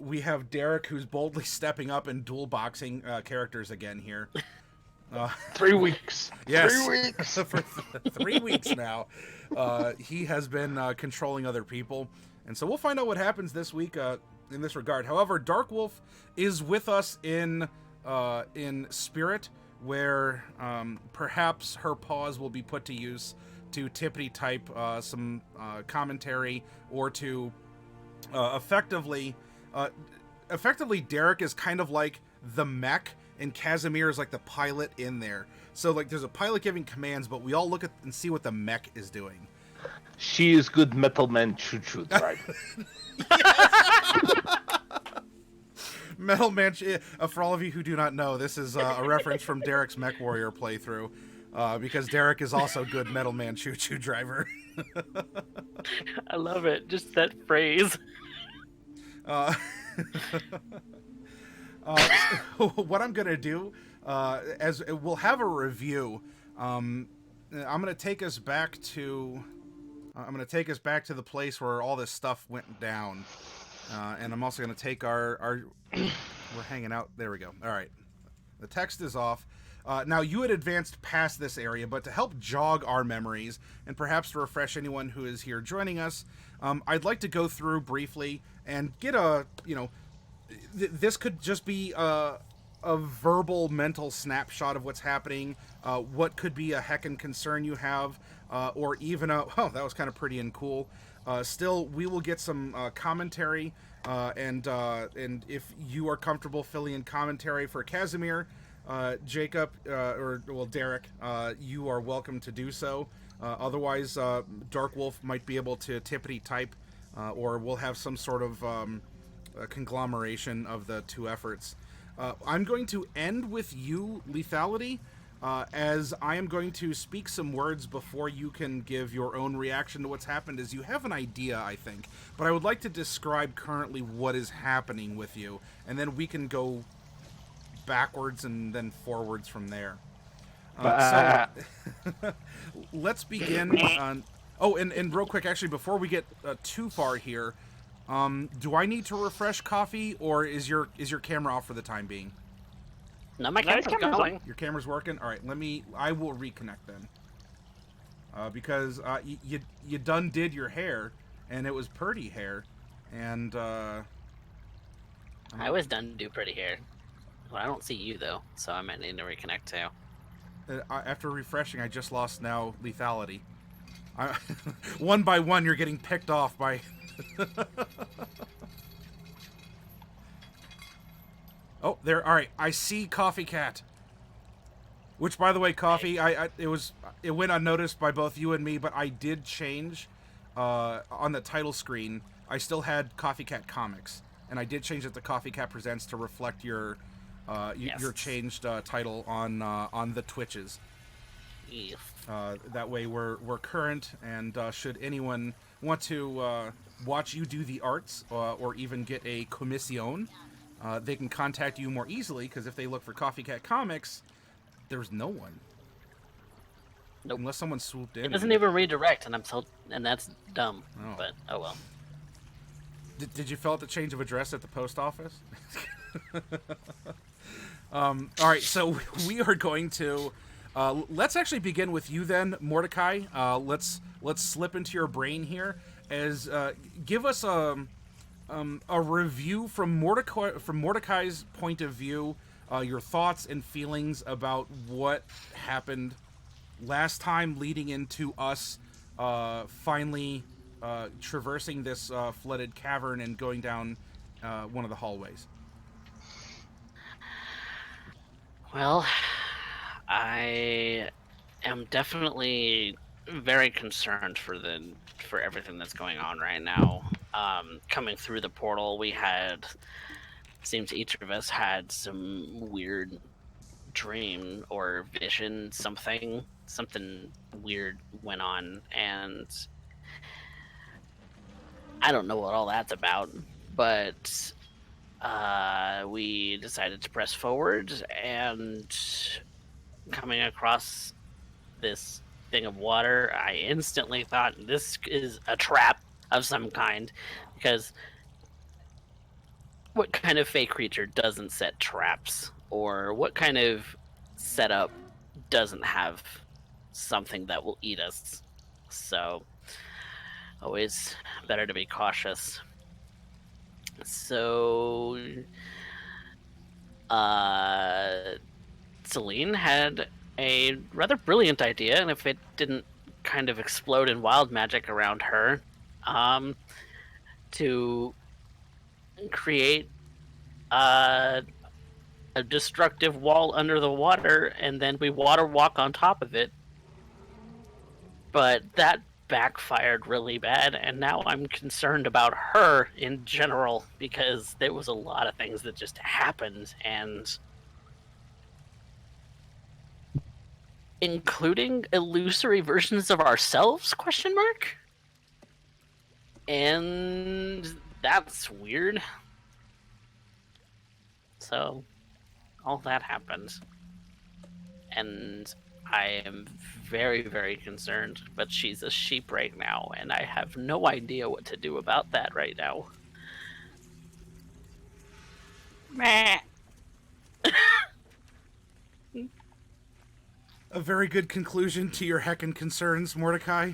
we have Derek, who's boldly stepping up and dual boxing characters again here. 3 weeks. Yes, 3 weeks. for 3 weeks now. He has been controlling other people, and so we'll find out what happens this week in this regard. However, Dark Wolf is with us in spirit, where perhaps her paws will be put to use to tippity type some commentary, or to effectively Derek is kind of like the mech, and Casimir is like the pilot in there. So like there's a pilot giving commands, but we all look at and see what the mech is doing. She is good Metal Man choo-choo driver. Metal Man, for all of you who do not know, this is a reference from Derek's Mech Warrior playthrough, because Derek is also good Metal Man choo-choo driver. I love it. Just that phrase. What I'm gonna do, as we'll have a review, I'm gonna take us back to the place where all this stuff went down, and I'm also gonna take our we're hanging out. There we go. All right, the text is off. Now, you had advanced past this area, but to help jog our memories, and perhaps to refresh anyone who is here joining us, I'd like to go through briefly and get a, this could just be a verbal mental snapshot of what's happening, what could be a heckin' concern you have, or even that was kind of pretty and cool. Still, we will get some commentary, and if you are comfortable filling in commentary for Casimir, Jacob, Derek, you are welcome to do so. Otherwise, Dark Wolf might be able to tippity type, or we'll have some sort of a conglomeration of the two efforts. I'm going to end with you, Lethality, as I am going to speak some words before you can give your own reaction to what's happened, as you have an idea, I think. But I would like to describe currently what is happening with you, and then we can go backwards and then forwards from there. So let's begin on... Oh, and real quick, actually, before we get too far here, do I need to refresh coffee, or is your camera off for the time being? No, my camera's going. Your camera's working? All right, I will reconnect then. Because you done did your hair, and it was pretty hair, and I was done to do pretty hair. Well, I don't see you though, so I might need to reconnect too. After refreshing, I just lost now Lethality. One by one, you're getting picked off by... Oh, there. All right, I see Coffee Cat. Which, by the way, Coffee, it went unnoticed by both you and me, but I did change on the title screen. I still had Coffee Cat Comics, and I did change it to Coffee Cat Presents to reflect your changed title on the Twitches. Yes. That way we're current, and should anyone want to watch you do the arts, or even get a commission, they can contact you more easily, because if they look for Coffee Cat Comics, there's no one. Nope. Unless someone swooped in. It doesn't even redirect, and that's dumb. Oh. But oh well. Did you fill out the change of address at the post office? All right, so we are going to let's actually begin with you then, Mordecai. Let's slip into your brain here, as give us a review from Mordecai's point of view, your thoughts and feelings about what happened last time, leading into us finally traversing this flooded cavern and going down one of the hallways. Well, I am definitely very concerned for everything that's going on right now. Coming through the portal, seems each of us had some weird dream or vision, something weird went on, and I don't know what all that's about, but we decided to press forward, and coming across this thing of water, I instantly thought this is a trap of some kind, because what kind of fey creature doesn't set traps, or what kind of setup doesn't have something that will eat us. So, always better to be cautious. So, Selene had a rather brilliant idea, and if it didn't kind of explode in wild magic around her, to create a destructive wall under the water, and then we water walk on top of it. But that backfired really bad, and now I'm concerned about her in general, because there was a lot of things that just happened, and including illusory versions of ourselves, question mark? And that's weird. So all that happened, and I am very, very concerned, but she's a sheep right now, and I have no idea what to do about that right now. Meh. A very good conclusion to your heckin' concerns, Mordecai.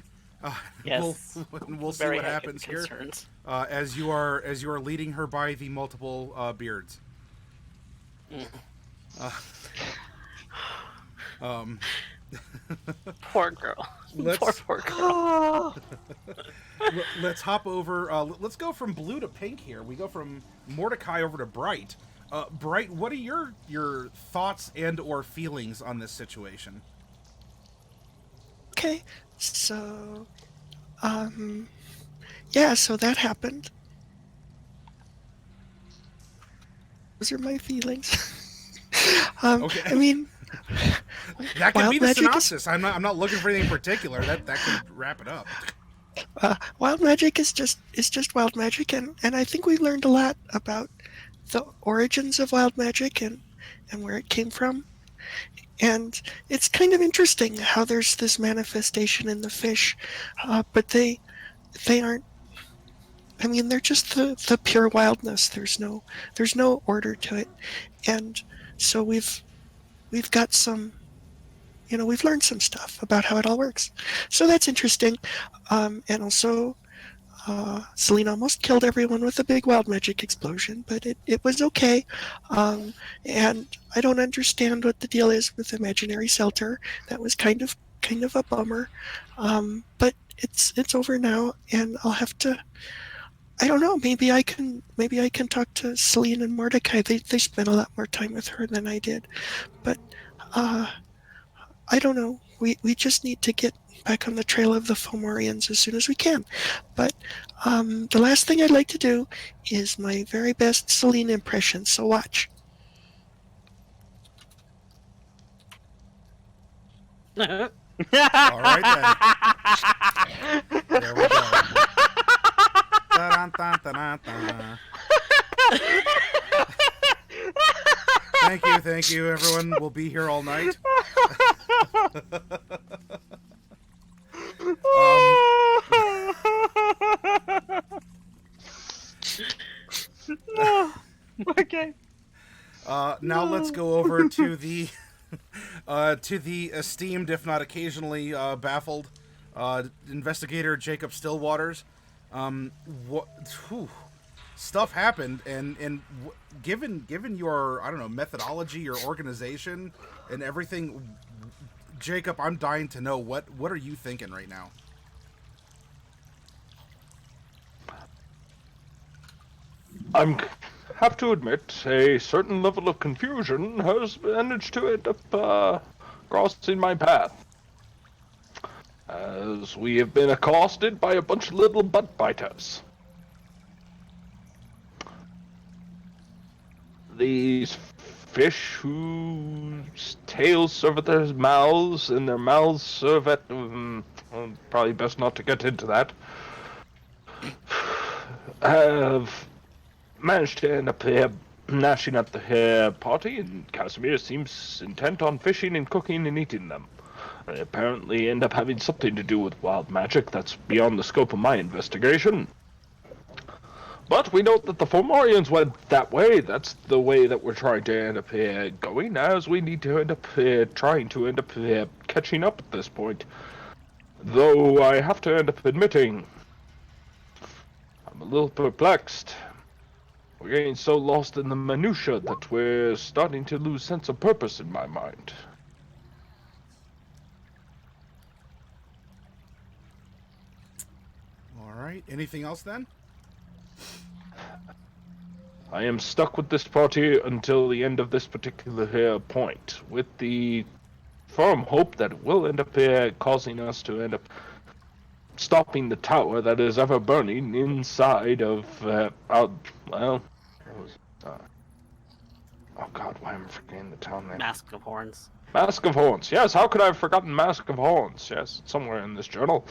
Yes. We'll see Very what heckin' happens here concerns. as you are leading her by the multiple beards. Poor girl. Let's- Poor girl. Let's hop over. Let's go from blue to pink here. We go from Mordecai over to Bright. Bright, what are your thoughts and or feelings on this situation? Okay, so, yeah, so that happened. Those are my feelings. Okay. I mean, That could wild be the magic synopsis. I'm not looking for anything particular. That could wrap it up. wild magic is just wild magic, and I think we learned a lot about the origins of wild magic and where it came from. And it's kind of interesting how there's this manifestation in the fish, but they aren't. I mean, they're just the pure wildness. There's no order to it, and so we've got some. We've learned some stuff about how it all works. So that's interesting, and also. Selene almost killed everyone with a big wild magic explosion, but it was okay. And I don't understand what the deal is with imaginary shelter. That was kind of a bummer. But it's over now, and I'll have to. I don't know. Maybe I can talk to Selene and Mordecai. They spent a lot more time with her than I did, but I don't know. We just need to get back on the trail of the fomorians as soon as we can. But the last thing I'd like to do is my very best Selene impression, so watch. All right then. There we go. Da-dun-dun-dun-dun-dun. Thank you, everyone. We'll be here all night. Okay. Now let's go over to the esteemed, if not occasionally baffled, investigator Jacob Stillwaters. Stuff happened, and given your, I don't know, methodology, your organization, and everything, Jacob, I'm dying to know what are you thinking right now? Have to admit, a certain level of confusion has managed to end up crossing my path, as we have been accosted by a bunch of little butt biters. These fish whose tails serve at their mouths, and their mouths serve at... probably best not to get into that. Have managed to end up here gnashing at the party, and Casimir seems intent on fishing and cooking and eating them. They apparently end up having something to do with wild magic that's beyond the scope of my investigation. But we know that the fomorians went that way. That's the way that we're trying to end up going, as we need to end up trying to end up catching up at this point. Though I have to end up admitting, I'm a little perplexed. We're getting so lost in the minutia that we're starting to lose sense of purpose in my mind. All right. Anything else then? I am stuck with this party until the end of this particular point, with the firm hope that it will end up causing us to end up stopping the tower that is ever burning inside of oh god, why am I forgetting the town name? Mask of Horns. Mask of Horns. Yes, how could I have forgotten Mask of Horns? Yes, it's somewhere in this journal.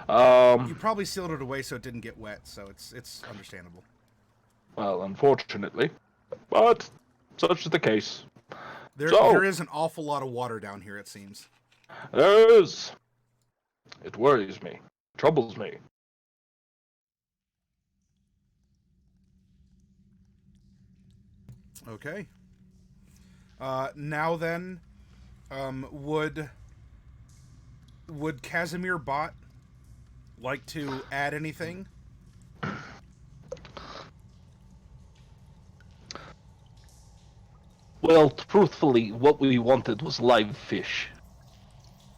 You probably sealed it away so it didn't get wet, so it's understandable. Well, unfortunately, but such is the case. There is an awful lot of water down here, it seems. There is. It worries me. Troubles me. Okay. Now then, would Casimir Bot like to add anything? Well, truthfully, what we wanted was live fish.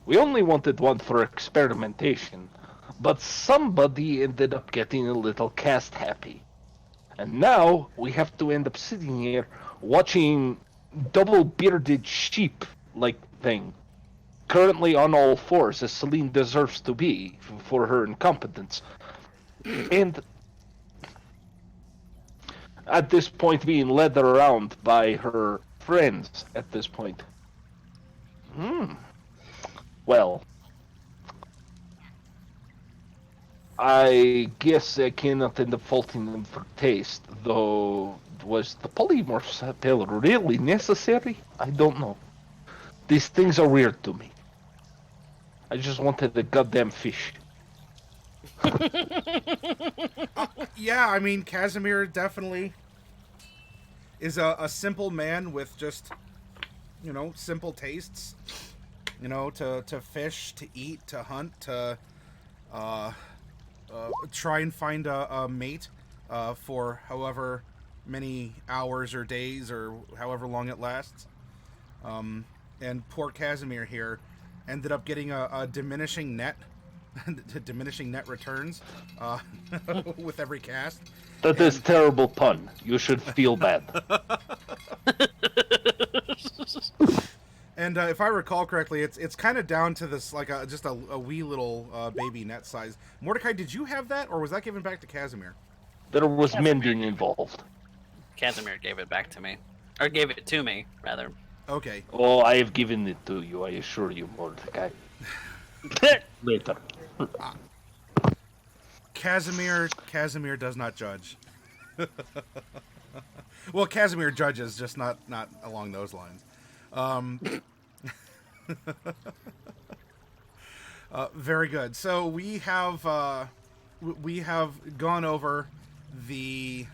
We only wanted one for experimentation, but somebody ended up getting a little cast happy. And now we have to end up sitting here watching double-bearded sheep-like thing, currently on all fours, as Selene deserves to be for her incompetence. And at this point being led around by her friends at this point. Well, I guess I cannot end up faulting them for taste, though was the polymorph pill really necessary? I don't know. These things are weird to me. I just wanted the goddamn fish. Yeah, I mean, Casimir definitely is a simple man with just, simple tastes. To fish, to eat, to hunt, to try and find a mate for however many hours or days or however long it lasts. And poor Casimir here ended up getting a diminishing net, diminishing net returns with every cast. That is terrible pun. You should feel bad. And if I recall correctly, it's kind of down to this just a wee little baby net size. Mordecai, did you have that, or was that given back to Casimir? There was mending involved. Casimir gave it back to me. Or gave it to me, rather. Okay. Oh, I have given it to you, I assure you, Mordecai. Later. Casimir does not judge. Well, Casimir judges, just not along those lines. Very good. So we have gone over the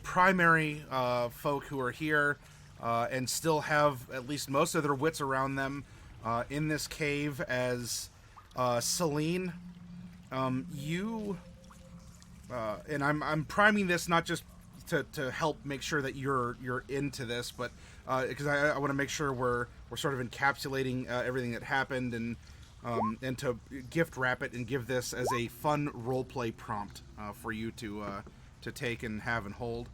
primary folk who are here and still have at least most of their wits around them in this cave as Selene. You and I'm priming this not just to help make sure that you're into this, but because I want to make sure we're sort of encapsulating everything that happened and to gift wrap it and give this as a fun roleplay prompt for you to take and have and hold.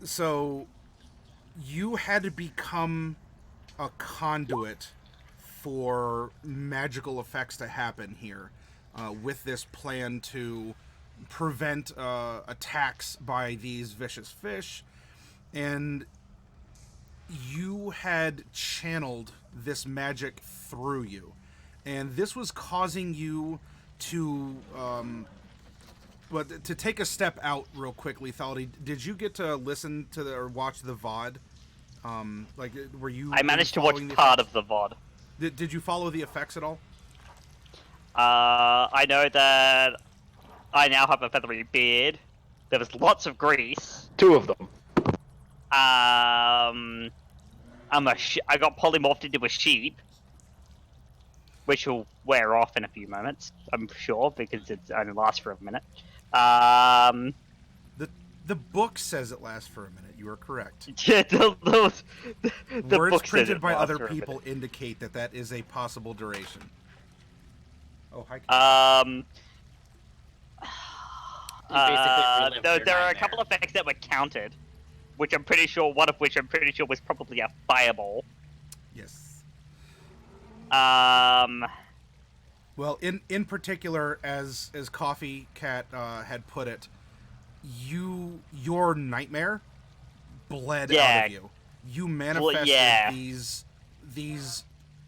So you had to become a conduit for magical effects to happen here with this plan to prevent attacks by these vicious fish, and you had channeled this magic through you, and this was causing you to to take a step out real quickly. Lethality, did you get to listen to or watch the VOD? Were you? I managed to watch part of the VOD. Did you follow the effects at all? I know that I now have a feathery beard. There was lots of grease. 2 of them. I got polymorphed into a sheep, which will wear off in a few moments, I'm sure, because it only lasts for a minute. The book says it lasts for a minute. You are correct. Yeah, the Words book says printed it by lasts other for a minute. people indicate that is a possible duration. Oh, hi. Relived your There are a nightmare. couple of effects that were counted, which I'm pretty sure, one of which I'm pretty sure was probably a fireball. Yes. Well, in particular, as Coffee Cat had put it, your nightmare bled out of you. You manifested these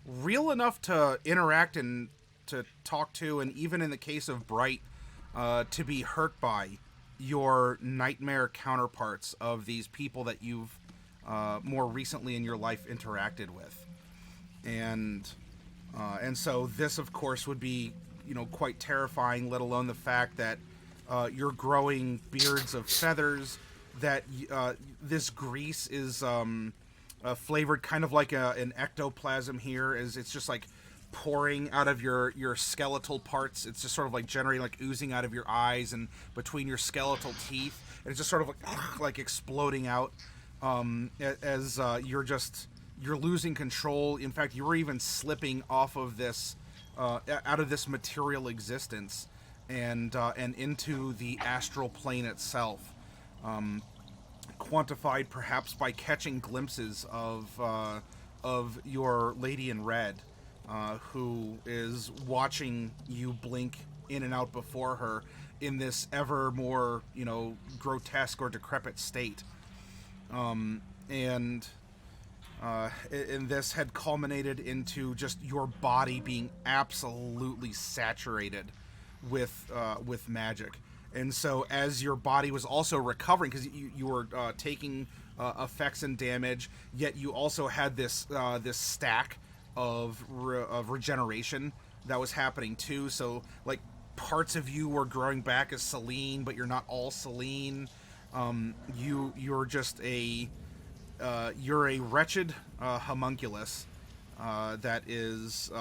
real enough to interact and to talk to, and even in the case of Bright, to be hurt by your nightmare counterparts of these people that you've more recently in your life interacted with, and so this, of course, would be quite terrifying. Let alone the fact that you're growing beards of feathers, that this grease is flavored kind of like an ectoplasm here, as it's just like pouring out of your skeletal parts. It's just sort of like generating, like oozing out of your eyes and between your skeletal teeth, and it's just sort of like exploding out as you're losing control. In fact, you were even slipping off of this out of this material existence and into the astral plane itself, quantified perhaps by catching glimpses of your lady in red, who is watching you blink in and out before her in this ever more grotesque or decrepit state, and this had culminated into just your body being absolutely saturated with magic. And so as your body was also recovering, because you were taking effects and damage, yet you also had this stack of regeneration that was happening too. So like parts of you were growing back as Selene, but you're not all Selene. You're just you're a wretched homunculus that is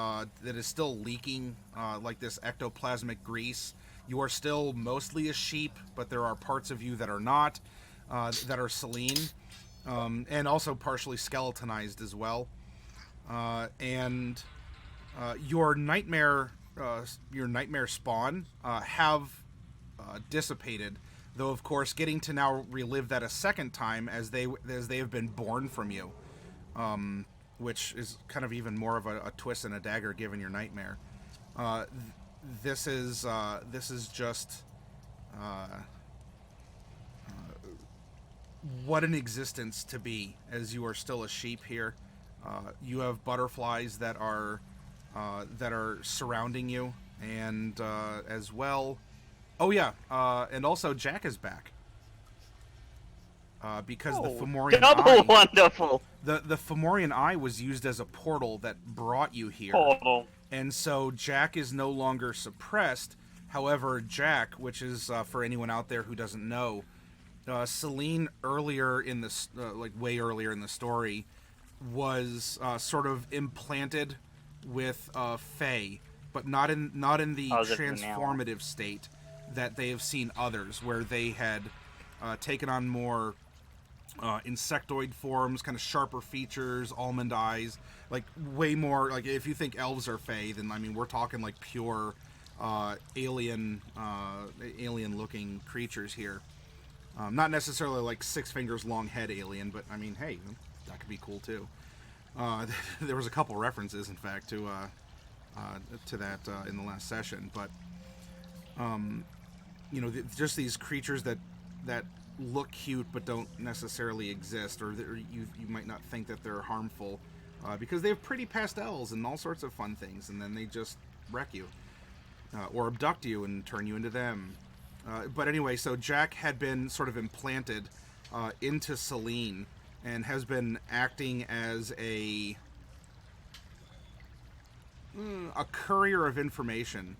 still leaking like this ectoplasmic grease. You are still mostly a sheep, but there are parts of you that are not, that are Selene, and also partially skeletonized as well. And your nightmare spawn have dissipated, though of course getting to now relive that a second time as they have been born from you, which is kind of even more of a twist and a dagger given your nightmare. This is just what an existence to be, as you are still a sheep here. You have butterflies that are surrounding you, and as well. Oh yeah, and also Jack is back. Because the Fomorian double eye, wonderful. The Fomorian eye was used as a portal that brought you here. Portal. And so Jack is no longer suppressed. However, Jack, which is for anyone out there who doesn't know, Selene earlier in this, way earlier in the story, was sort of implanted with Fae, but not in the transformative state that they have seen others, where they had taken on more insectoid forms, kind of sharper features, almond eyes, like way more, like if you think elves are Fae, then I mean we're talking like pure alien looking creatures here. Not necessarily like 6 fingers long head alien, but I mean, hey, that could be cool too. There was a couple references, in fact, to that in the last session, but just these creatures that look cute but don't necessarily exist, or you might not think that they're harmful, because they have pretty pastels and all sorts of fun things, and then they just wreck you, or abduct you and turn you into them. But anyway, so Jack had been sort of implanted into Selene, and has been acting as a courier of information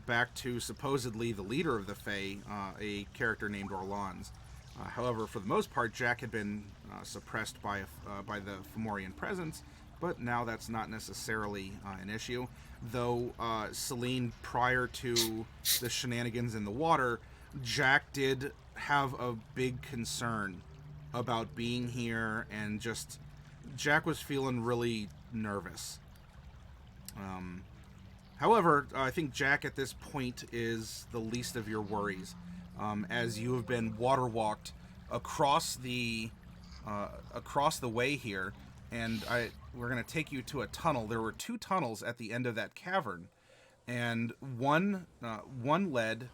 back to supposedly the leader of the Fae, a character named Orlans. However, for the most part, Jack had been suppressed by the Fomorian presence, but now that's not necessarily an issue. Though Selene, prior to the shenanigans in the water, Jack did have a big concern about being here, and just Jack was feeling really nervous. However, I think Jack at this point is the least of your worries, as you have been water walked across the way here, and we're going to take you to a tunnel. There were 2 tunnels at the end of that cavern, and one led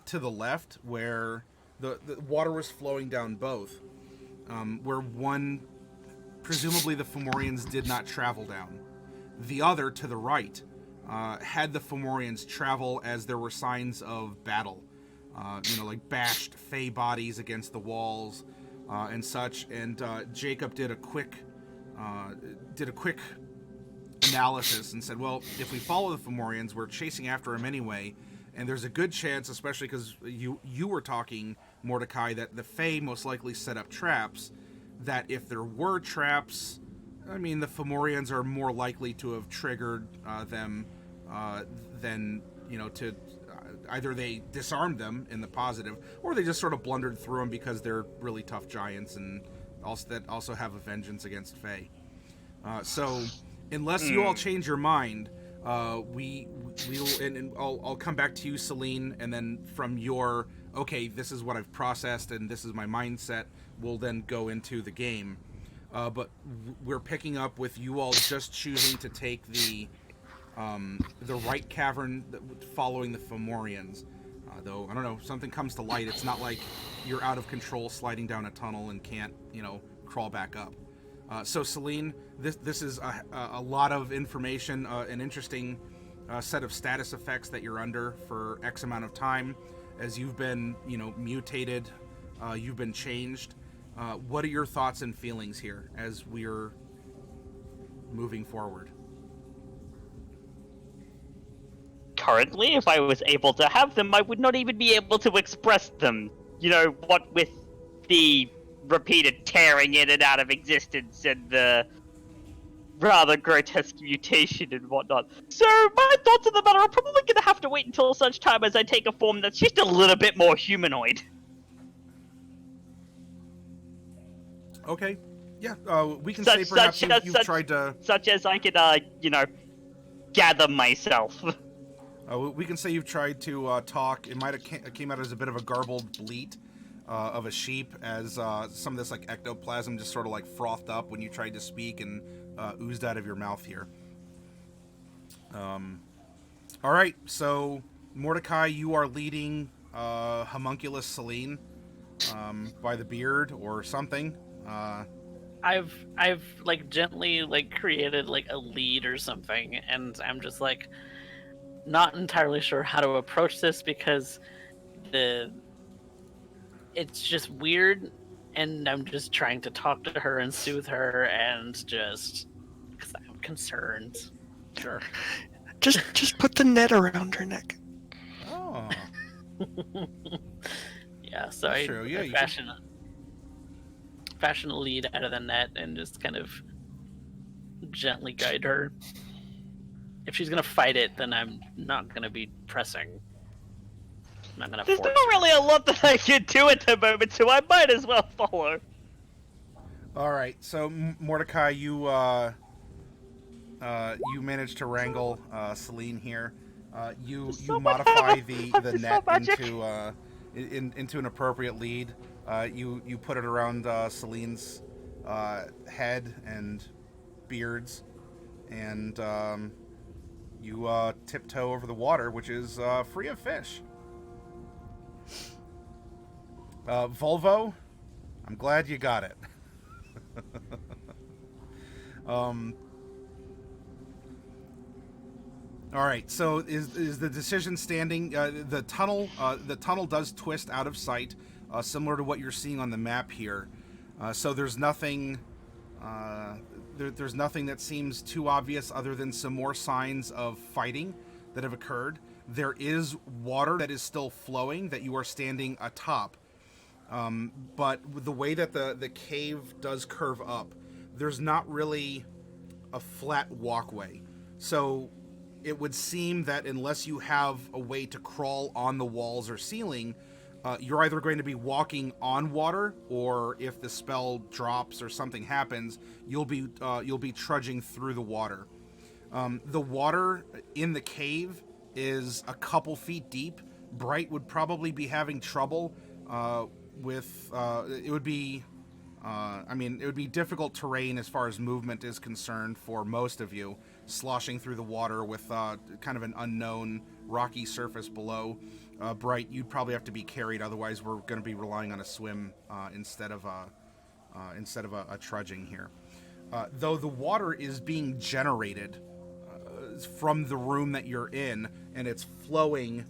to the left where the water was flowing down both, where one, presumably the Fomorians did not travel down. The other, to the right, had the Fomorians travel as there were signs of battle, like bashed Fey bodies against the walls and such. And Jacob did a quick analysis and said, well, if we follow the Fomorians, we're chasing after them anyway, and there's a good chance, especially because you were talking, Mordecai, that the Fae most likely set up traps, that if there were traps, I mean, the Fomorians are more likely to have triggered them than, to either they disarmed them in the positive, or they just sort of blundered through them because they're really tough giants and also have a vengeance against Fae. So unless you all change your mind, we'll and I'll come back to you, Selene, and then from your, okay, this is what I've processed and this is my mindset, we'll then go into the game. But we're picking up with you all just choosing to take the right cavern following the Fomorians. Though, I don't know, something comes to light. It's not like you're out of control sliding down a tunnel and can't, crawl back up. So, Selene, this is a lot of information, an interesting set of status effects that you're under for X amount of time. As you've been, mutated, you've been changed. What are your thoughts and feelings here as we're moving forward? Currently, if I was able to have them, I would not even be able to express them. What with the repeated tearing in and out of existence and the rather grotesque mutation and whatnot. So, my thoughts on the matter are probably going to have to wait until such time as I take a form that's just a little bit more humanoid. Okay. Yeah, we can say perhaps you've tried to... Such as I could, gather myself. We can say you've tried to talk. It might have came out as a bit of a garbled bleat of a sheep, as some of this ectoplasm just sort of frothed up when you tried to speak and oozed out of your mouth here. All right, so Mordecai, you are leading homunculus Selene by the beard or something. I've gently created a lead or something, and I'm just not entirely sure how to approach this because it's just weird, and I'm just trying to talk to her and soothe her, and just because I'm concerned. Sure. Just put the net around her neck. Oh. Yeah. So That's I true. Yeah, fashion a lead out of the net and just kind of gently guide her. If she's gonna fight it, then I'm not gonna be pressing. I'm not gonna There's force not really a lot that I can do at the moment, so I might as well follow. All right, so Mordecai, you managed to wrangle Selene here. You modify the net into an appropriate lead. You put it around Selene's head and beards, and you tiptoe over the water, which is free of fish. Volvo, I'm glad you got it. All right, so is the decision standing? The tunnel does twist out of sight, similar to what you're seeing on the map here. So there's nothing. There's nothing that seems too obvious other than some more signs of fighting that have occurred. there is water that is still flowing that you are standing atop. But with the way that the cave does curve up, there's not really a flat walkway. So it would seem that unless you have a way to crawl on the walls or ceiling, you're either going to be walking on water, or if the spell drops or something happens, you'll be trudging through the water. The water in the cave is a couple feet deep. Bright would probably be having trouble with it would be it would be difficult terrain as far as movement is concerned for most of you, sloshing through the water with kind of an unknown rocky surface below. Bright, you'd probably have to be carried, otherwise we're going to be relying on a swim instead of a trudging here. Though the water is being generated from the room that you're in, and it's flowing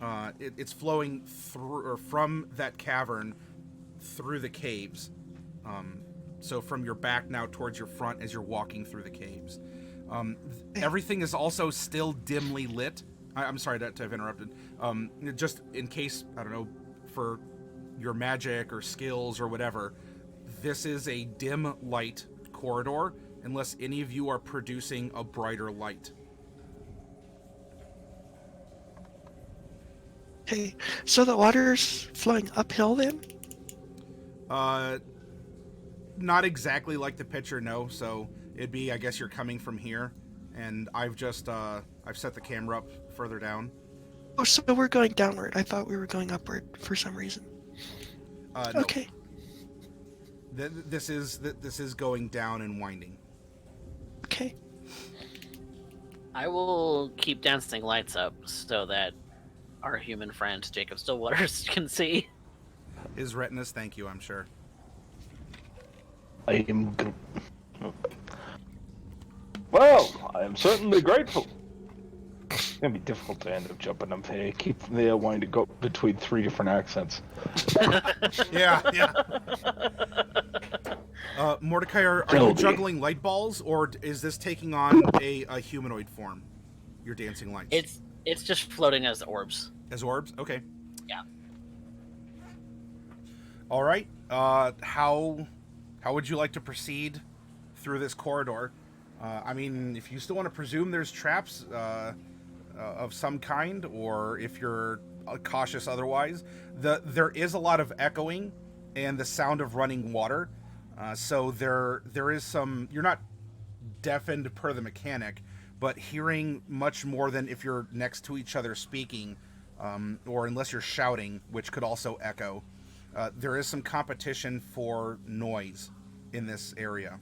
through or from that cavern through the caves. So from your back now towards your front as you're walking through the caves. Everything is also still dimly lit. I'm sorry to have interrupted. Just in case, I don't know, for your magic or skills or whatever, this is a dim light corridor unless any of you are producing a brighter light. Okay, so the water's flowing uphill then? Not exactly like the picture, no. So it'd be, I guess you're coming from here, and I've just I've set the camera up further down. Oh, so we're going downward. I thought we were going upward for some reason. No. Okay. This is going down and winding. Okay. I will keep dancing lights up so that our human friend Jacob Stillwaters can see. His retinas, thank you, I'm sure. I am. Well, I am certainly grateful. It's gonna be difficult to end up jumping up here. Keep wanting to go between 3 different accents. Yeah. Mordecai, are you juggling light balls, or is this taking on a humanoid form? Your dancing lights. It's just floating as orbs. As orbs? Okay. Yeah. All right. How would you like to proceed through this corridor? If you still want to presume there's traps of some kind, or if you're cautious otherwise, there is a lot of echoing and the sound of running water. So there is some. You're not deafened per the mechanic, but hearing much more than if you're next to each other speaking, or unless you're shouting, which could also echo. There is some competition for noise in this area.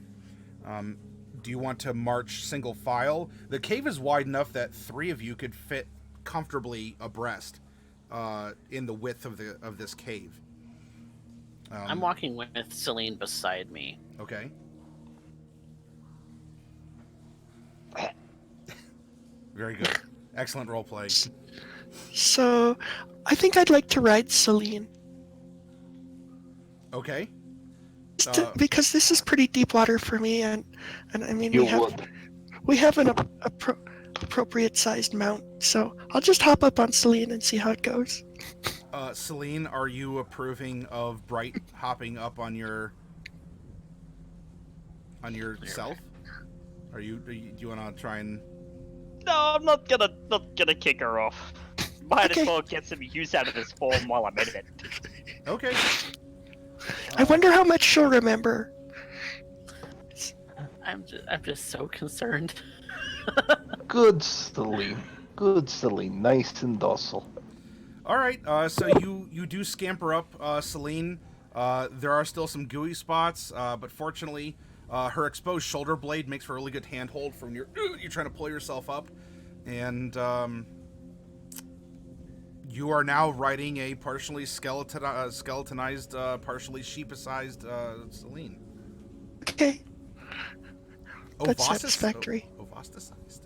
Do you want to march single file? The cave is wide enough that 3 of you could fit comfortably abreast in the width of this cave. I'm walking with Selene beside me. Okay. Very good. Excellent role play. So, I think I'd like to ride Selene. Okay. Because this is pretty deep water for me, and I mean You we have an appropriate sized mount, so I'll just hop up on Selene and see how it goes. Selene, are you approving of Bright hopping up on yourself? Do you want to try and? No, I'm not gonna kick her off. Might as well get some use out of this form while I'm in it. Okay. I wonder how much she'll remember. I'm just so concerned. Good Selene. Good Selene. Nice and docile. All right. So you do scamper up, Selene. There are still some gooey spots, but fortunately, her exposed shoulder blade makes for a really good handhold from you're trying to pull yourself up, and you are now riding a partially skeletonized, partially sheepicized Selene. Okay. That's Ovastis? satisfactory. Ovasticized.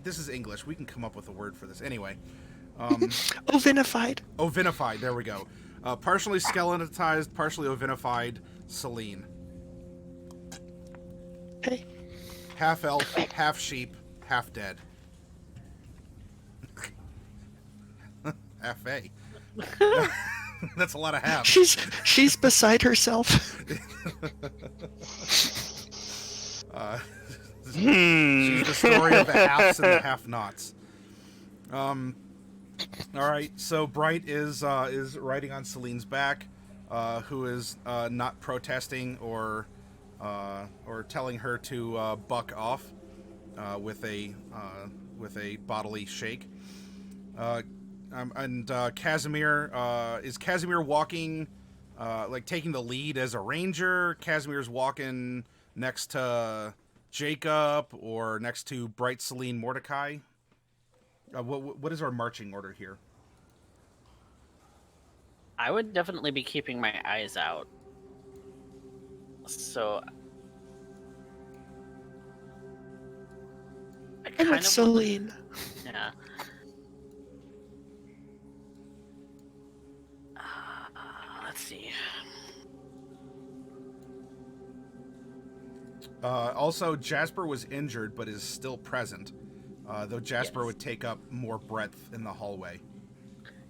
This is English. We can come up with a word for this. Anyway. Ovinified. Ovinified. There we go. Partially skeletonized, partially ovinified Selene. Okay. Half elf, half sheep, half dead. half-a. That's a lot of half. She's beside herself. She's the story of the halves and the have-nots. All right, so Bright is riding on Selene's back, who is not protesting or telling her to buck off with a bodily shake. And Casimir, is Casimir walking, like taking the lead as a ranger? Casimir's walking next to Jacob or next to Bright, Selene, Mordecai? What is our marching order here? I would definitely be keeping my eyes out. So I I'm kind with of Selene. yeah. Let's see. Also, Jasper was injured but is still present, though Jasper Yes. would take up more breadth in the hallway.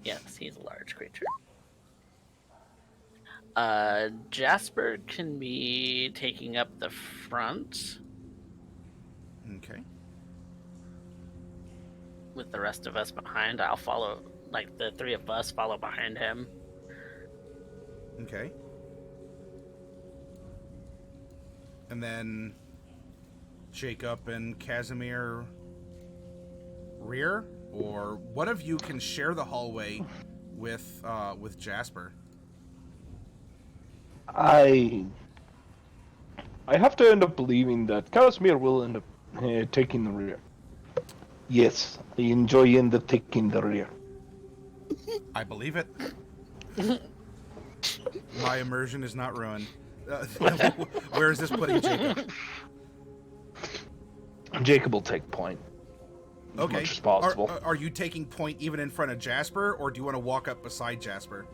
Yes, he's a large creature. Jasper can be taking up the front Okay. with the rest of us behind. I'll follow, like the three of us follow behind him. Okay. And then Jacob and Casimir rear, or one of you can share the hallway with Jasper. I have to end up believing that Casimir will end up taking the rear. Yes, I enjoy end up taking the rear. I believe it. My immersion is not ruined. Where is this putting Jacob? Jacob will take point. As Okay. much as possible. Are you taking point even in front of Jasper, or do you want to walk up beside Jasper?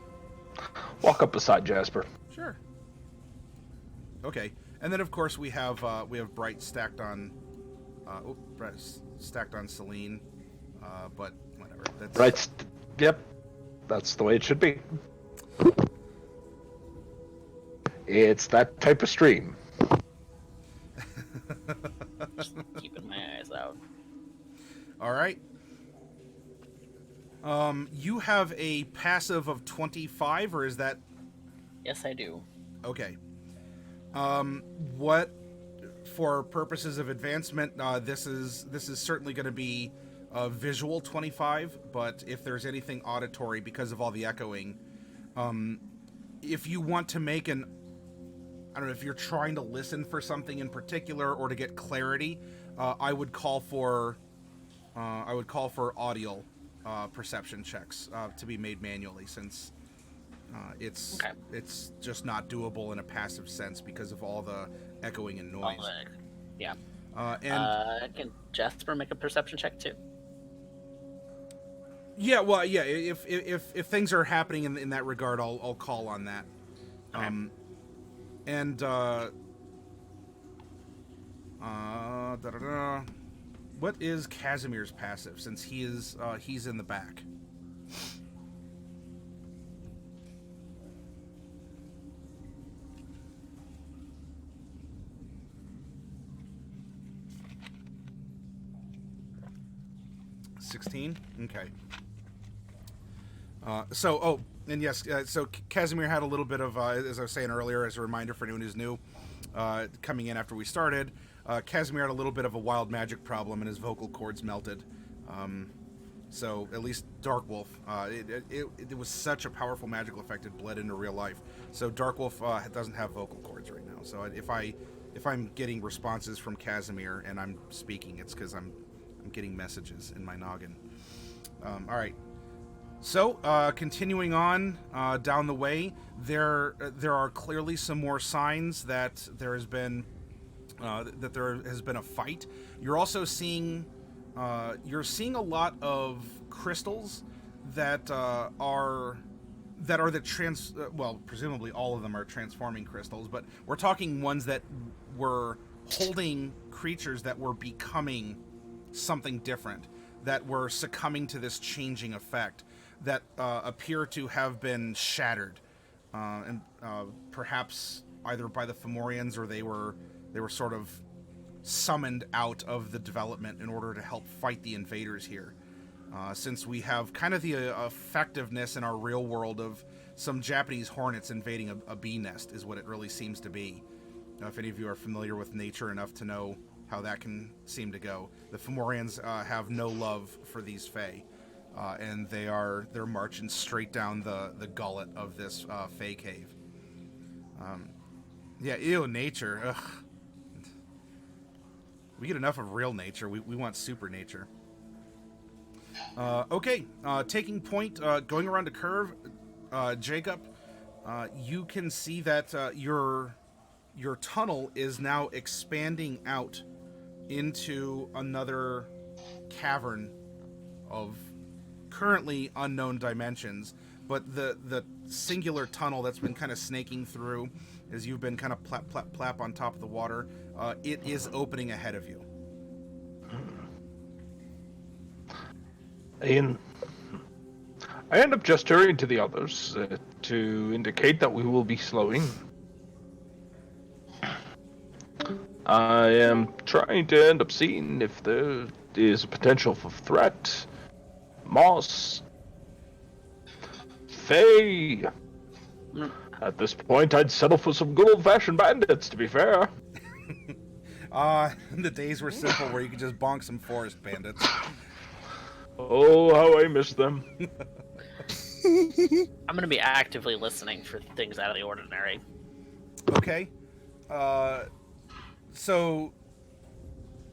Walk up beside Jasper. Sure. Okay, and then of course we have Bright stacked on, Bright stacked on Selene, but whatever. That's Right. Yep. That's the way it should be. It's that type of stream. Just keeping my eyes out. All right. You have a passive of 25, or is that Yes, I do. okay? What, for purposes of advancement, this is certainly going to be a visual 25. But if there's anything auditory because of all the echoing, if you want to make an, I don't know, if you're trying to listen for something in particular or to get clarity, I would call for audio perception checks to be made manually, since it's just not doable in a passive sense because of all the echoing and noise. Yeah. Can Jasper make a perception check too? Yeah, well, yeah. If things are happening in that regard, I'll call on that. Okay. What is Casimir's passive, since he's in the back? $16? Okay. So Casimir had a little bit of, as I was saying earlier, as a reminder for anyone who's new, coming in after we started, Casimir had a little bit of a wild magic problem and his vocal cords melted. So at least Dark Wolf, it was such a powerful magical effect, it bled into real life. So Dark Wolf doesn't have vocal cords right now. So if I'm getting responses from Casimir and I'm speaking, it's because I'm getting messages in my noggin. All right. So, continuing on down the way, there are clearly some more signs that there has been a fight. You're also seeing a lot of crystals that are presumably all of them are transforming crystals, but we're talking ones that were holding creatures that were becoming something different, that were succumbing to this changing effect. that appear to have been shattered, and perhaps either by the fomorians or they were sort of summoned out of the development in order to help fight the invaders here. Since we have kind of the effectiveness in our real world of some Japanese hornets invading a bee nest is what it really seems to be. If any of you are familiar with nature enough to know how that can seem to go. The fomorians have no love for these fae, and they're marching straight down the gullet of this fae cave. Yeah, ew, nature. Ugh. We get enough of real nature. We want super nature. Okay, taking point, going around a curve, Jacob, you can see that your tunnel is now expanding out into another cavern of currently unknown dimensions, but the singular tunnel that's been kind of snaking through as you've been kind of plap, plap, plap on top of the water, it is opening ahead of you. Ian, I end up gesturing to the others to indicate that we will be slowing. I am trying to end up seeing if there is a potential for threat. Moss. Faye. At this point, I'd settle for some good old-fashioned bandits, to be fair. The days were simple where you could just bonk some forest bandits. Oh, how I miss them. I'm gonna be actively listening for things out of the ordinary. Okay. So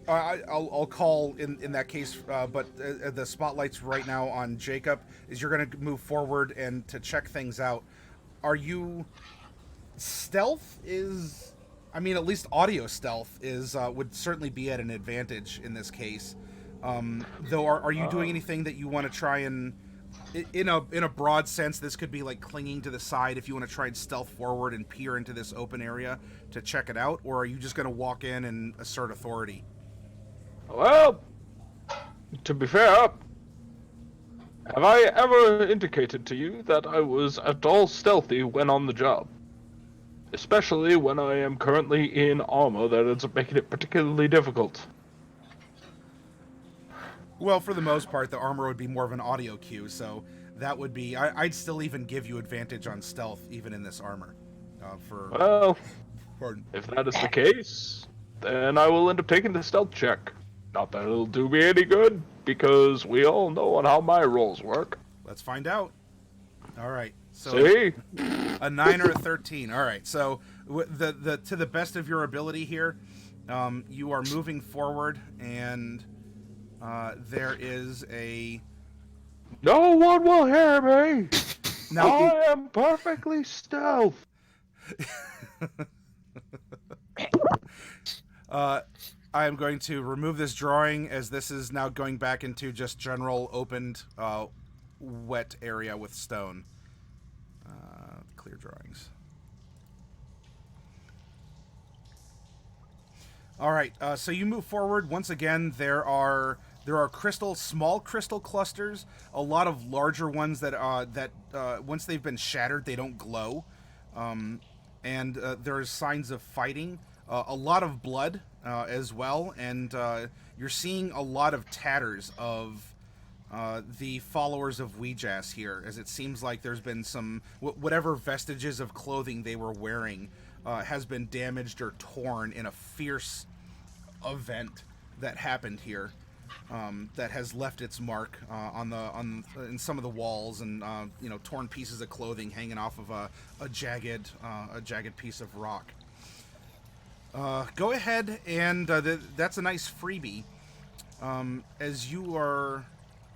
I'll call in that case, but the spotlight's right now on Jacob. Is you're going to move forward and to check things out. Are you stealth? I mean, at least audio stealth would certainly be at an advantage in this case. Though, are you doing anything that you want to try and, in a broad sense, this could be like clinging to the side if you want to try and stealth forward and peer into this open area to check it out, or are you just going to walk in and assert authority? Well, to be fair, have I ever indicated to you that I was at all stealthy when on the job? Especially when I am currently in armor that ends up making it particularly difficult. Well, for the most part, the armor would be more of an audio cue, so that would be... I'd still even give you advantage on stealth, even in this armor. Well, Pardon. if that is the case, then I will end up taking the stealth check. Not that it'll do me any good, because we all know on how my rolls work. Let's find out. All right. So See? A 9 or a 13. All right. So to the best of your ability here, you are moving forward, and there is a... No one will hear me! Now, I am perfectly stealth! I am going to remove this drawing, as this is now going back into just general opened wet area with stone. Clear drawings. All right, so you move forward. Once again, there are small crystal clusters, a lot of larger ones that once they've been shattered, they don't glow, and there's signs of fighting, a lot of blood as well, and you're seeing a lot of tatters of the followers of Ouijas here, as it seems like there's been some whatever vestiges of clothing they were wearing has been damaged or torn in a fierce event that happened here, that has left its mark in some of the walls, and torn pieces of clothing hanging off of a jagged piece of rock. Go ahead, and that's a nice freebie. As you are,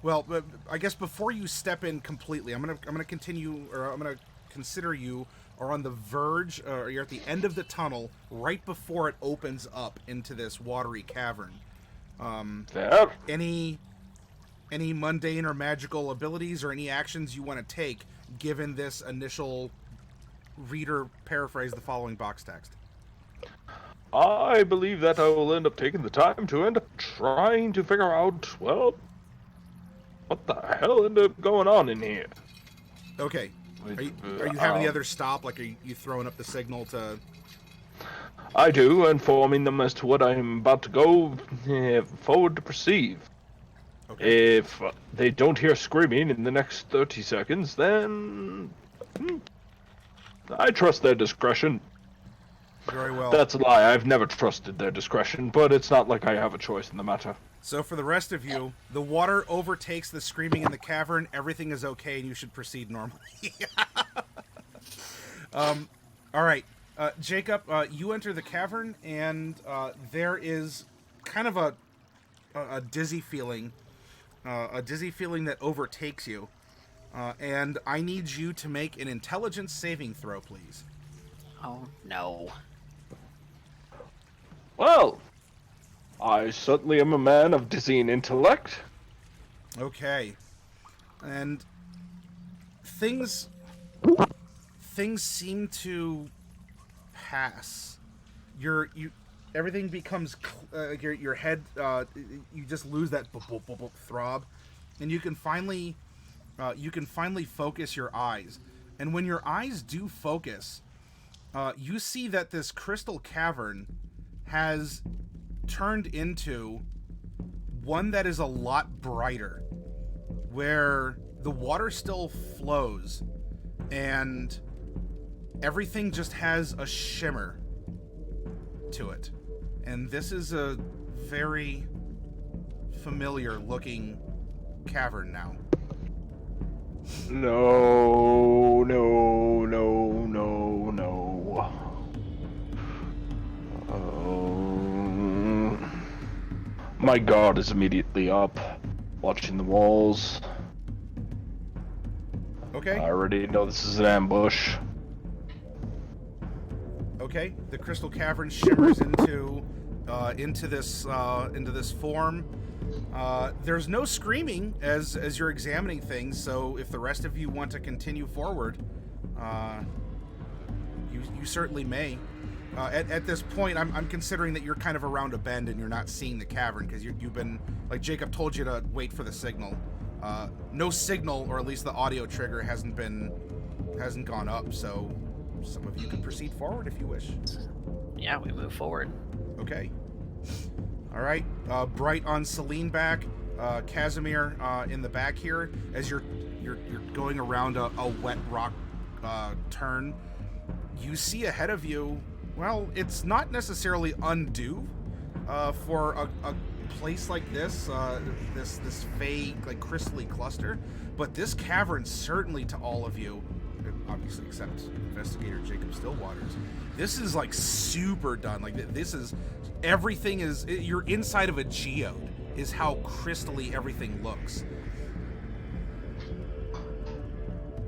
well, I guess before you step in completely, I'm gonna continue, or I'm gonna consider you are on the verge, or you're at the end of the tunnel, right before it opens up into this watery cavern. There. Any mundane or magical abilities or any actions you want to take, given this initial reader paraphrase the following box text? I believe that I will end up taking the time to end up trying to figure out, well, What the hell ended up going on in here? Okay. Are you having the others stop? Like, are you throwing up the signal to... I do, informing them as to what I'm about to go forward to perceive. Okay. If they don't hear screaming in the next 30 seconds, then I trust their discretion. Very well. That's a lie. I've never trusted their discretion, but it's not like I have a choice in the matter. So for the rest of you, the water overtakes the screaming in the cavern. Everything is okay, and you should proceed normally. All right. Jacob, you enter the cavern, and there is kind of a dizzy feeling. A dizzy feeling that overtakes you. And I need you to make an intelligence saving throw, please. Oh, no. Well, I certainly am a man of dizzying intellect. Okay. And things seem to pass. Everything becomes your head. You just lose that throb, and you can finally focus your eyes. And when your eyes do focus, you see that this crystal cavern has turned into one that is a lot brighter, where the water still flows, and everything just has a shimmer to it. And this is a very familiar looking cavern now. No. My guard is immediately up, watching the walls. Okay. I already know this is an ambush. Okay. The crystal cavern shimmers into this form. There's no screaming as you're examining things, so if the rest of you want to continue forward, you certainly may. At this point, I'm considering that you're kind of around a bend and you're not seeing the cavern because you've been, like Jacob told you to wait for the signal. No signal, or at least the audio trigger hasn't gone up, so some of you can proceed forward if you wish. Yeah, we move forward. Okay. All right. Bright on Selene back. Casimir in the back here. As you're going around a wet rock turn, you see ahead of you. Well, it's not necessarily undue for a place like this. This fey, like, crystally cluster, but this cavern, certainly to all of you, obviously except Investigator Jacob Stillwaters, this is like super done. Like, this is everything is, you're inside of a geode, is how crystally everything looks.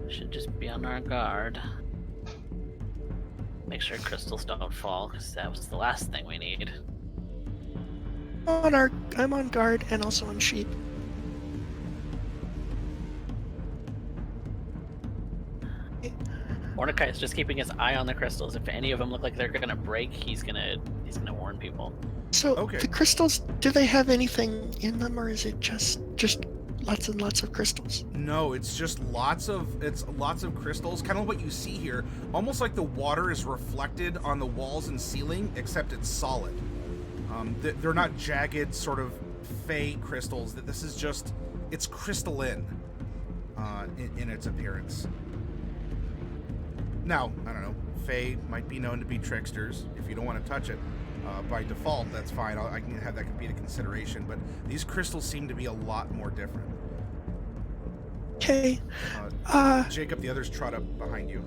Should just be on our guard. Make sure crystals don't fall, because that was the last thing we need. I'm on guard and also on sheep. Mordecai is just keeping his eye on the crystals. If any of them look like they're gonna break, he's gonna warn people. So Okay. the crystals, do they have anything in them, or is it just lots and lots of crystals? No, it's just lots of crystals, kind of what you see here, almost like the water is reflected on the walls and ceiling, except it's solid. They're not jagged sort of fey crystals. This is just, it's crystalline in its appearance. Now, I don't know, fey might be known to be tricksters. If you don't want to touch it, by default, that's fine. I can have that be a consideration, but these crystals seem to be a lot more different. Okay. Jacob, the others trot up behind you.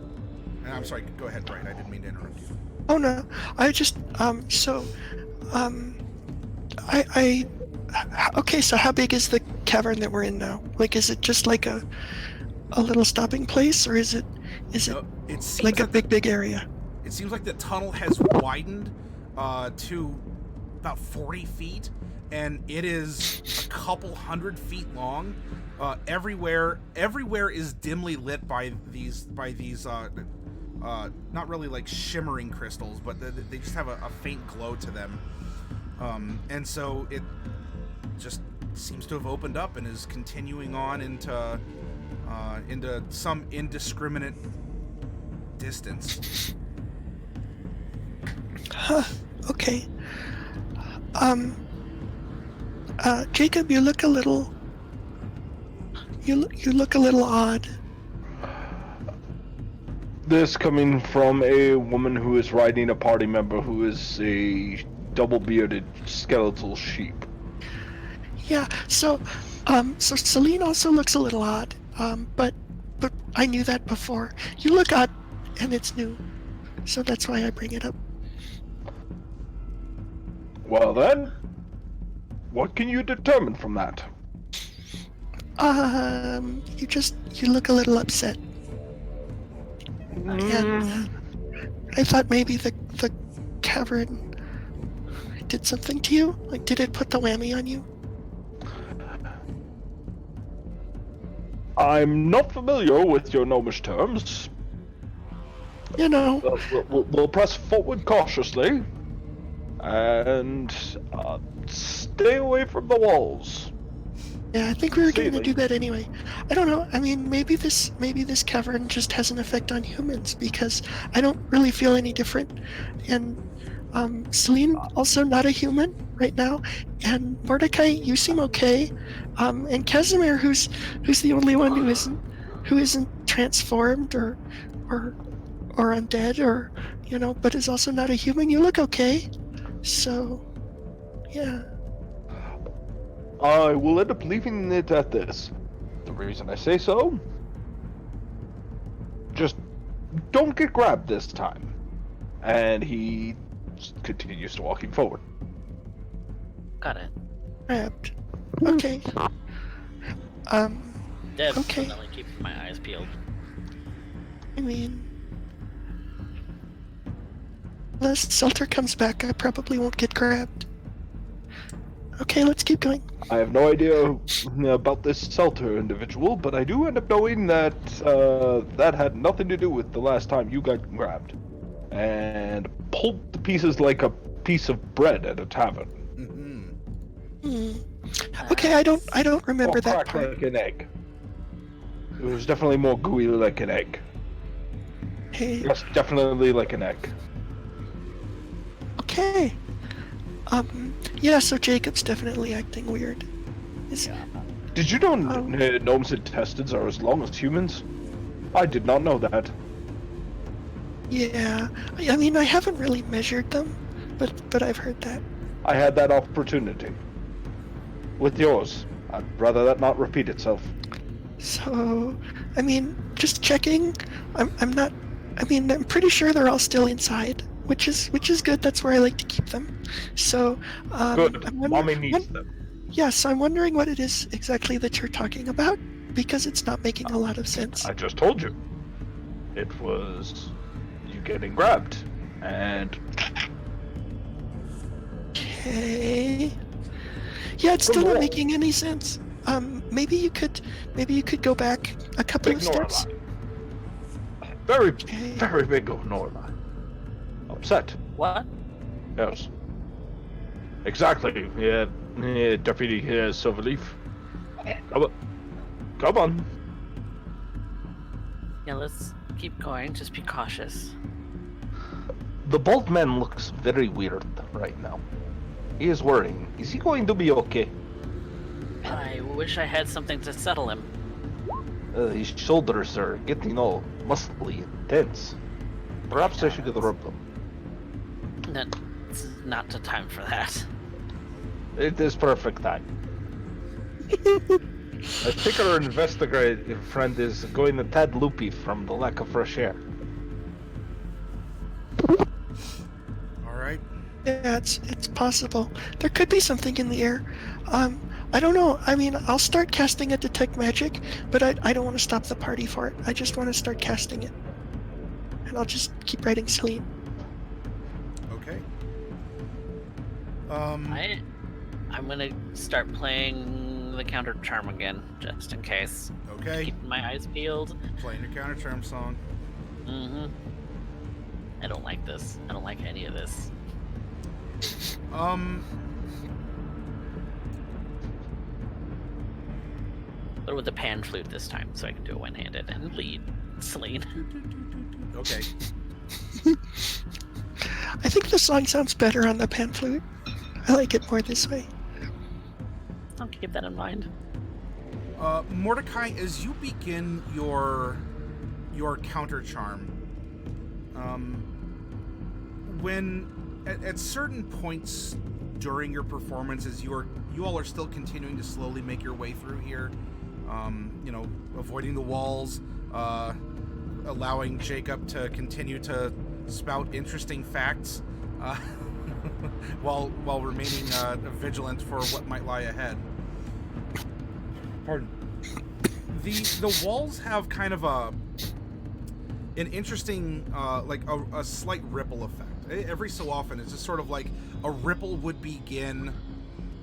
And I'm sorry, go ahead, Brian. I didn't mean to interrupt you. Oh no, I just okay, so how big is the cavern that we're in now? Like, is it just like a little stopping place, or is it No, it seems like a that big area? It seems like the tunnel has widened to about 40 feet, and it is a couple 100 feet long. Everywhere is dimly lit by these not really like shimmering crystals, but they just have a faint glow to them. And so it just seems to have opened up and is continuing on into some indiscriminate distance. Huh. Okay. Jacob, you look a little. You look a little odd. This coming from a woman who is riding a party member who is a double-bearded skeletal sheep. Yeah. So Selene also looks a little odd. But I knew that before. You look odd, and it's new, so that's why I bring it up. Well then, what can you determine from that? You look a little upset. And I thought maybe the cavern did something to you? Like, did it put the whammy on you? I'm not familiar with your gnomish terms. You know. We'll press forward cautiously, and stay away from the walls. Yeah, I think we were going to do that anyway. I don't know. I mean, maybe this cavern just has an effect on humans, because I don't really feel any different. And Selene, also not a human right now. And Mordecai, you seem okay. And Casimir, who's the only one who isn't transformed or undead, or but is also not a human. You look okay. So, yeah. I will end up leaving it at this. The reason I say so, just don't get grabbed this time. And he continues to walking forward. Got it. Grabbed. Okay. Definitely keeping my eyes peeled. I mean, unless Selter comes back, I probably won't get grabbed. Okay, let's keep going. I have no idea about this Selter individual, but I do end up knowing that that had nothing to do with the last time you got grabbed. And pulled to pieces like a piece of bread at a tavern. Okay, I don't remember that cracked part. like an egg. It was definitely more gooey like an egg. Hey. Yes, definitely like an egg. Okay. Yeah, so Jacob's definitely acting weird. Did you know gnomes' intestines are as long as humans? I did not know that. Yeah. I mean, I haven't really measured them, but I've heard that. I had that opportunity. With yours. I'd rather that not repeat itself. So, I mean, just checking. I'm pretty sure they're all still inside, which is good. That's where I like to keep them. So, Good. Mommy needs them. Yeah, so I'm wondering what it is exactly that you're talking about, because it's not making a lot of sense. I just told you. It was you getting grabbed, and Okay. Yeah, it's still not making any sense. Maybe you could go back a couple of steps. Very big Norma. Upset. What? Yes. Exactly. Yeah, Deputy Silverleaf. Come on. Yeah, let's keep going. Just be cautious. The bald man looks very weird right now. He is worrying. Is he going to be okay? I wish I had something to settle him. His shoulders are getting all muscly and tense. Perhaps I should rub them. That's not the time for that. It is perfect time. I think our investigator friend is going a tad loopy from the lack of fresh air. Alright. Yeah, it's possible. There could be something in the air. I don't know. I mean, I'll start casting a detect magic, but I don't want to stop the party for it. I just want to start casting it. And I'll just keep writing Selene. Okay. I'm gonna start playing the counter charm again, just in case. Okay. Keeping my eyes peeled. Playing your counter charm song. I don't like this. I don't like any of this. but with the pan flute this time, so I can do it one-handed and lead Selene. Okay. I think the song sounds better on the pan flute. I like it more this way. I'll keep that in mind. Mordecai, as you begin your counter charm, when at certain points during your performances, you all are still continuing to slowly make your way through here, avoiding the walls, allowing Jacob to continue to spout interesting facts, while remaining vigilant for what might lie ahead. Pardon. The walls have kind of an interesting, a slight ripple effect. Every so often, it's just sort of like a ripple would begin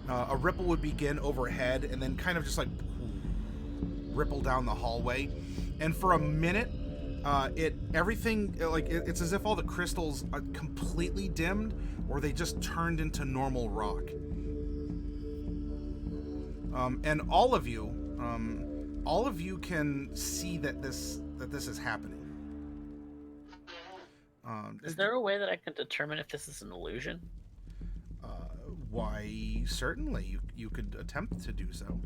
overhead, and then kind of just like ripple down the hallway. And for a minute, it's as if all the crystals are completely dimmed, or they just turned into normal rock. And all of you can see that this is happening. Is there a way that I can determine if this is an illusion? Why, certainly, you could attempt to do so.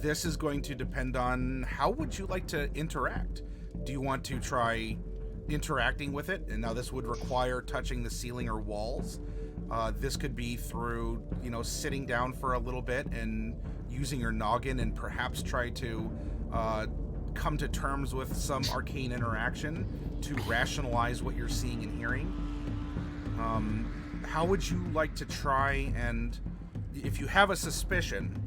This is going to depend on how would you like to interact. Do you want to try interacting with it? And now this would require touching the ceiling or walls. This could be through, sitting down for a little bit and using your noggin and perhaps try to come to terms with some arcane interaction to rationalize what you're seeing and hearing. How would you like to try, and if you have a suspicion,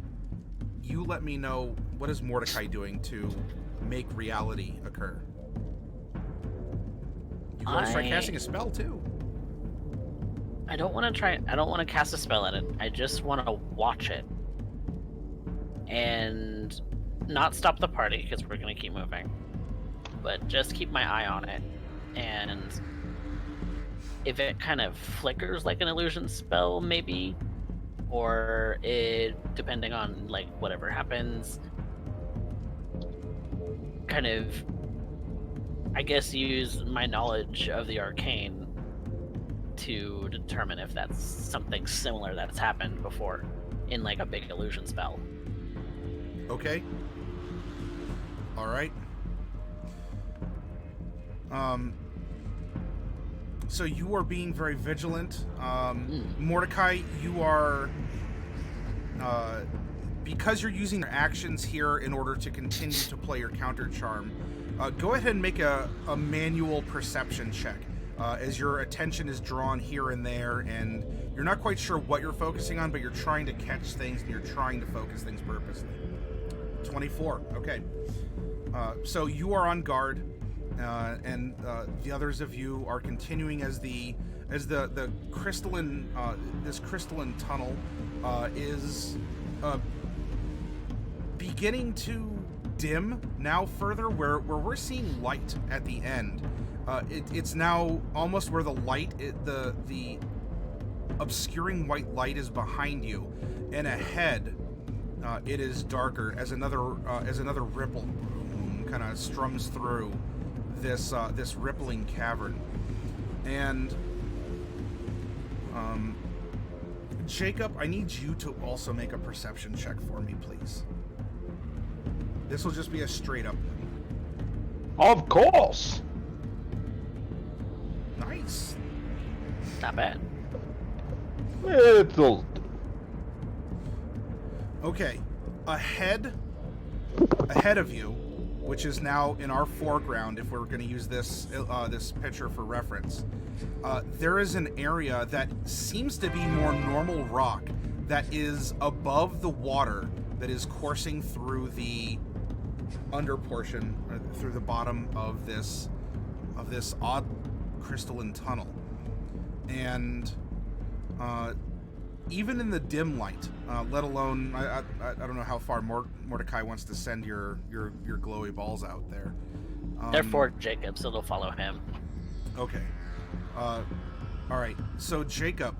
you let me know. What is Mordecai doing to make reality occur? You can always try casting a spell too. I don't want to cast a spell at it. I just want to watch it. And not stop the party, because we're going to keep moving. But just keep my eye on it. And if it kind of flickers like an illusion spell, maybe, or it, depending on like whatever happens, kind of, I guess, use my knowledge of the arcane to determine if that's something similar that's happened before in like a big illusion spell. Okay. All right. So you are being very vigilant. Mordecai, you are, because you're using your actions here in order to continue to play your counter charm, go ahead and make a manual perception check, as your attention is drawn here and there, and you're not quite sure what you're focusing on, but you're trying to catch things and you're trying to focus things purposely. 24. Okay. So you are on guard, and the others of you are continuing as the crystalline this crystalline tunnel is beginning to dim now further, where we're seeing light at the end. It's now almost where the light, the obscuring white light is behind you, and ahead it is darker as another ripple kind of strums through this rippling cavern. And Jacob, I need you to also make a perception check for me, please. This will just be a straight up one. Of course. Nice. Not bad. It'll. Okay, ahead of you, which is now in our foreground, if we're going to use this picture for reference, there is an area that seems to be more normal rock that is above the water that is coursing through the under portion, through the bottom of this odd crystalline tunnel. And even in the dim light, let alone, I don't know how far Mordecai wants to send your glowy balls out there. They're for Jacob, so they'll follow him. Okay. All right. So Jacob,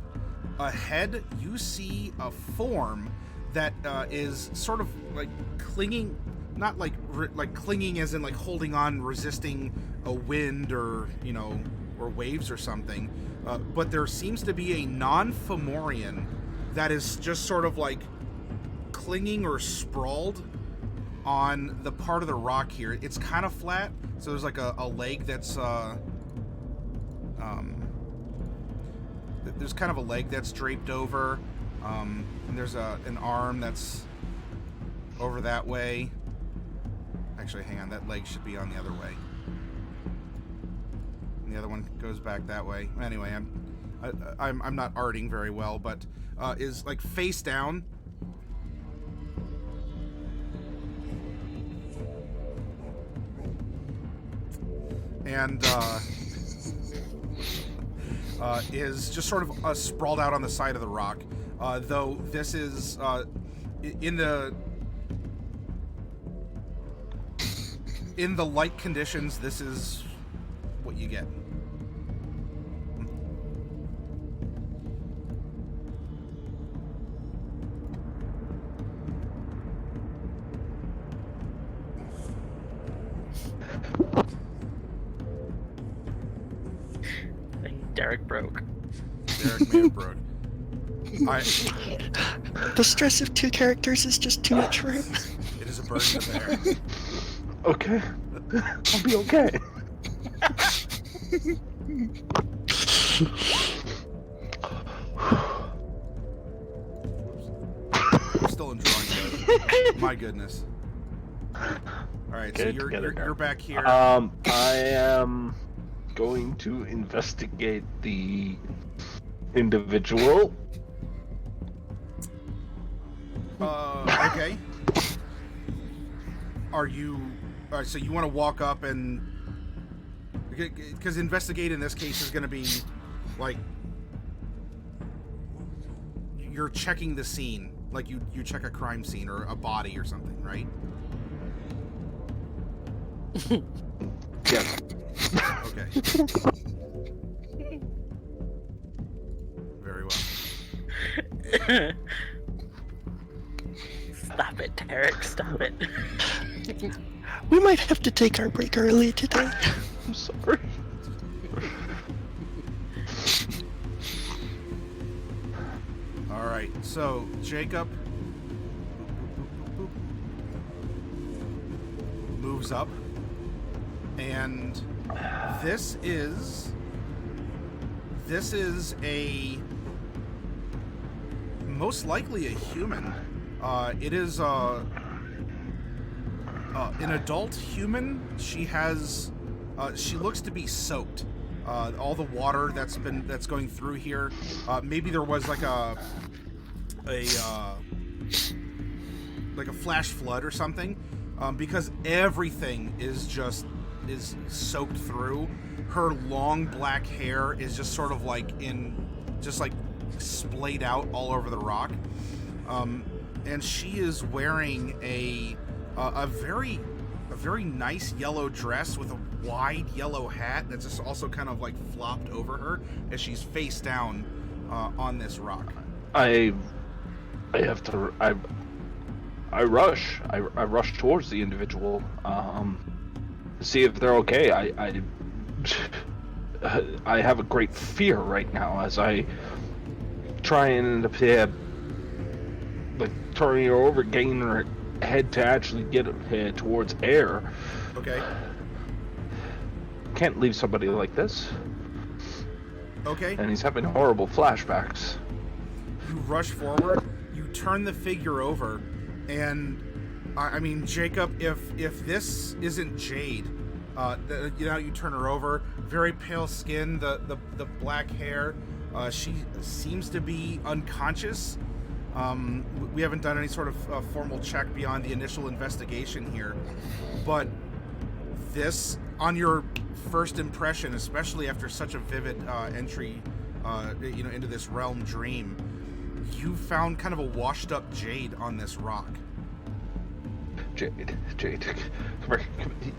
ahead you see a form that is sort of like clinging, not like clinging as in like holding on, resisting a wind or or waves or something, but there seems to be a non-fomorian that is just sort of like clinging or sprawled on the part of the rock here. It's kind of flat, so there's like a leg that's there's kind of a leg that's draped over, and there's an arm that's over that way. Actually, hang on, that leg should be on the other way. And the other one goes back that way. Anyway, I'm not arting very well, but is like face down. And is just sort of sprawled out on the side of the rock. Though this is in the light conditions, this is what you get. Derek broke. Derek may have broke. The stress of 2 characters is just too much for him. It is a burden to bear. Okay. I'll be okay. I'm still enjoying it. My goodness. All right, so you're back here. I am going to investigate the individual. Okay. Are you... Alright, so you want to walk up and... Because investigate in this case is going to be, like... You're checking the scene. Like you check a crime scene or a body or something, right? Yes. Okay. Very well. Stop it, Derek. Stop it. We might have to take our break early today. I'm sorry. All right. So Jacob moves up, and this is a most likely a human. It is an adult human. She has she looks to be soaked. All the water that's going through here. Maybe there was like a flash flood or something, because everything is soaked through. Her long black hair is just sort of like splayed out all over the rock, and she is wearing a very nice yellow dress with a wide yellow hat that's just also kind of like flopped over her as she's face down on this rock. I rush towards the individual, see if they're okay. I have a great fear right now as I try and like turning her over, getting her head to actually get towards air. Okay. Can't leave somebody like this. Okay. And he's having horrible flashbacks. You rush forward, you turn the figure over, and I mean, Jacob, if this isn't Jade, you turn her over, very pale skin, the black hair, she seems to be unconscious. We haven't done any sort of formal check beyond the initial investigation here, but this, on your first impression, especially after such a vivid entry, into this realm dream, you found kind of a washed-up Jade on this rock. Jade, come here.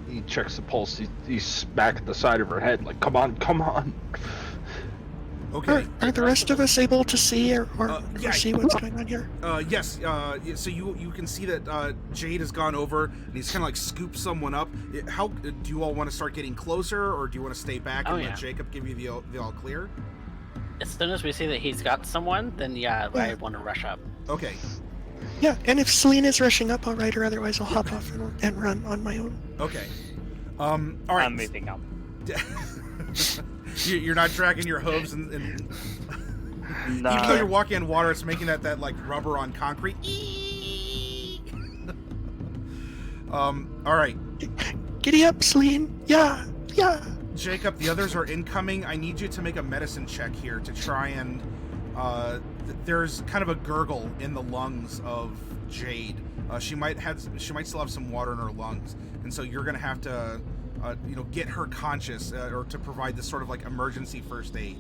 He checks the pulse. He's back at the side of her head, like, come on. Okay. Are the rest of us able to see or yeah. see what's going on here? Yes. So you can see that Jade has gone over and he's kind of like scooped someone up. How do you all want to start getting closer, or do you want to stay back and let Jacob give you the all clear? As soon as we see that he's got someone, then I want to rush up. Okay. Yeah, and if Selene is rushing up, I'll ride her. Otherwise, I'll hop off and run on my own. Okay. All right. I'm moving up. You're not dragging your hooves and No. even though you're walking in water, it's making that like rubber on concrete. All right. Giddy up, Selene. Yeah. Jacob, the others are incoming. I need you to make a medicine check here to try and there's kind of a gurgle in the lungs of Jade. She might still have some water in her lungs, and so you're gonna have to get her conscious or to provide this sort of like emergency first aid.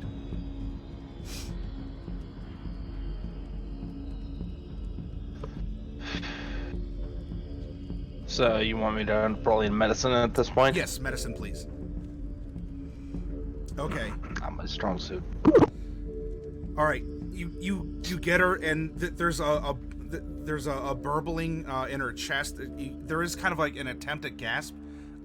So you want me to roll in medicine at this point? Yes, medicine, please. Okay. Not my strong suit. All right. You get her, and there's a burbling in her chest. There is kind of like an attempt at gasp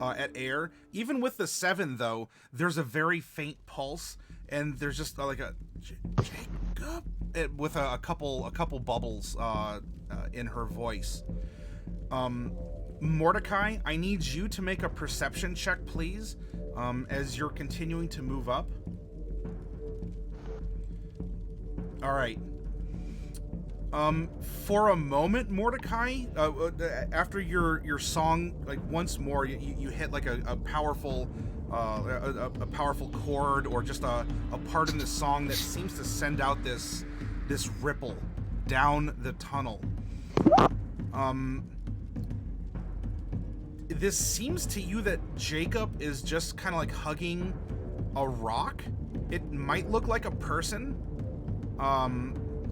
at air. Even with the 7, though, there's a very faint pulse, and there's just like a Jacob with a couple bubbles in her voice. Mordecai, I need you to make a perception check, please, as you're continuing to move up. All right. For a moment, Mordecai, after your song, like once more, you hit like a powerful chord, or just a part in the song that seems to send out this ripple down the tunnel. This seems to you that Jacob is just kind of like hugging a rock. It might look like a person.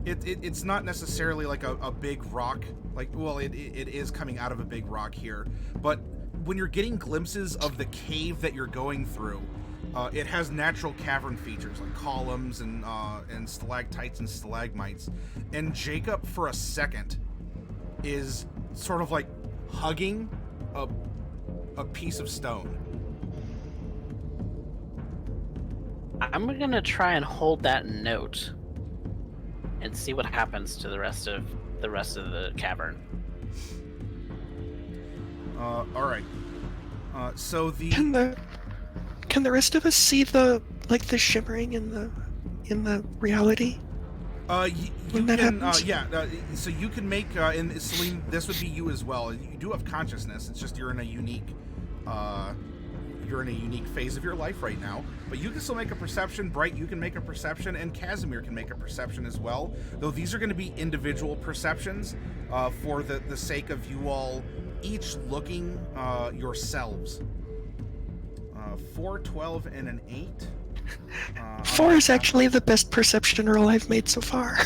It's not necessarily like a big rock. Like, well, it is coming out of a big rock here. But when you're getting glimpses of the cave that you're going through, it has natural cavern features like columns and stalactites and stalagmites. And Jacob, for a second, is sort of like hugging a piece of stone. I'm gonna try and hold that note and see what happens to the rest of the cavern. All right. So Can the rest of us see the shimmering in the reality? You that can, happens? so you can make, and Selene, this would be you as well. You do have consciousness. It's just you're in a unique phase of your life right now. But you can still make a perception. Bright, you can make a perception, and Casimir can make a perception as well. Though these are going to be individual perceptions for the sake of you all each looking yourselves. 4, 12, and an 8. 4 is actually the best perception roll I've made so far.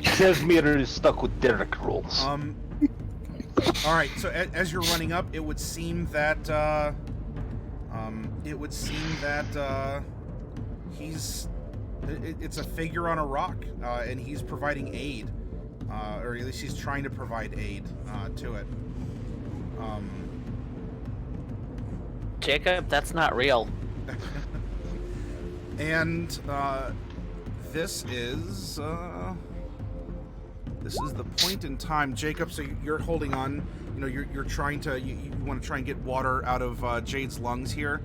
Casimir is stuck with Derek rolls. All right. So as you're running up, it would seem that he's it's a figure on a rock, and he's providing aid, or at least he's trying to provide aid to it. Jacob, that's not real. And this is the point in time, Jacob. So you're holding on. You're trying to you want to try and get water out of Jade's lungs here,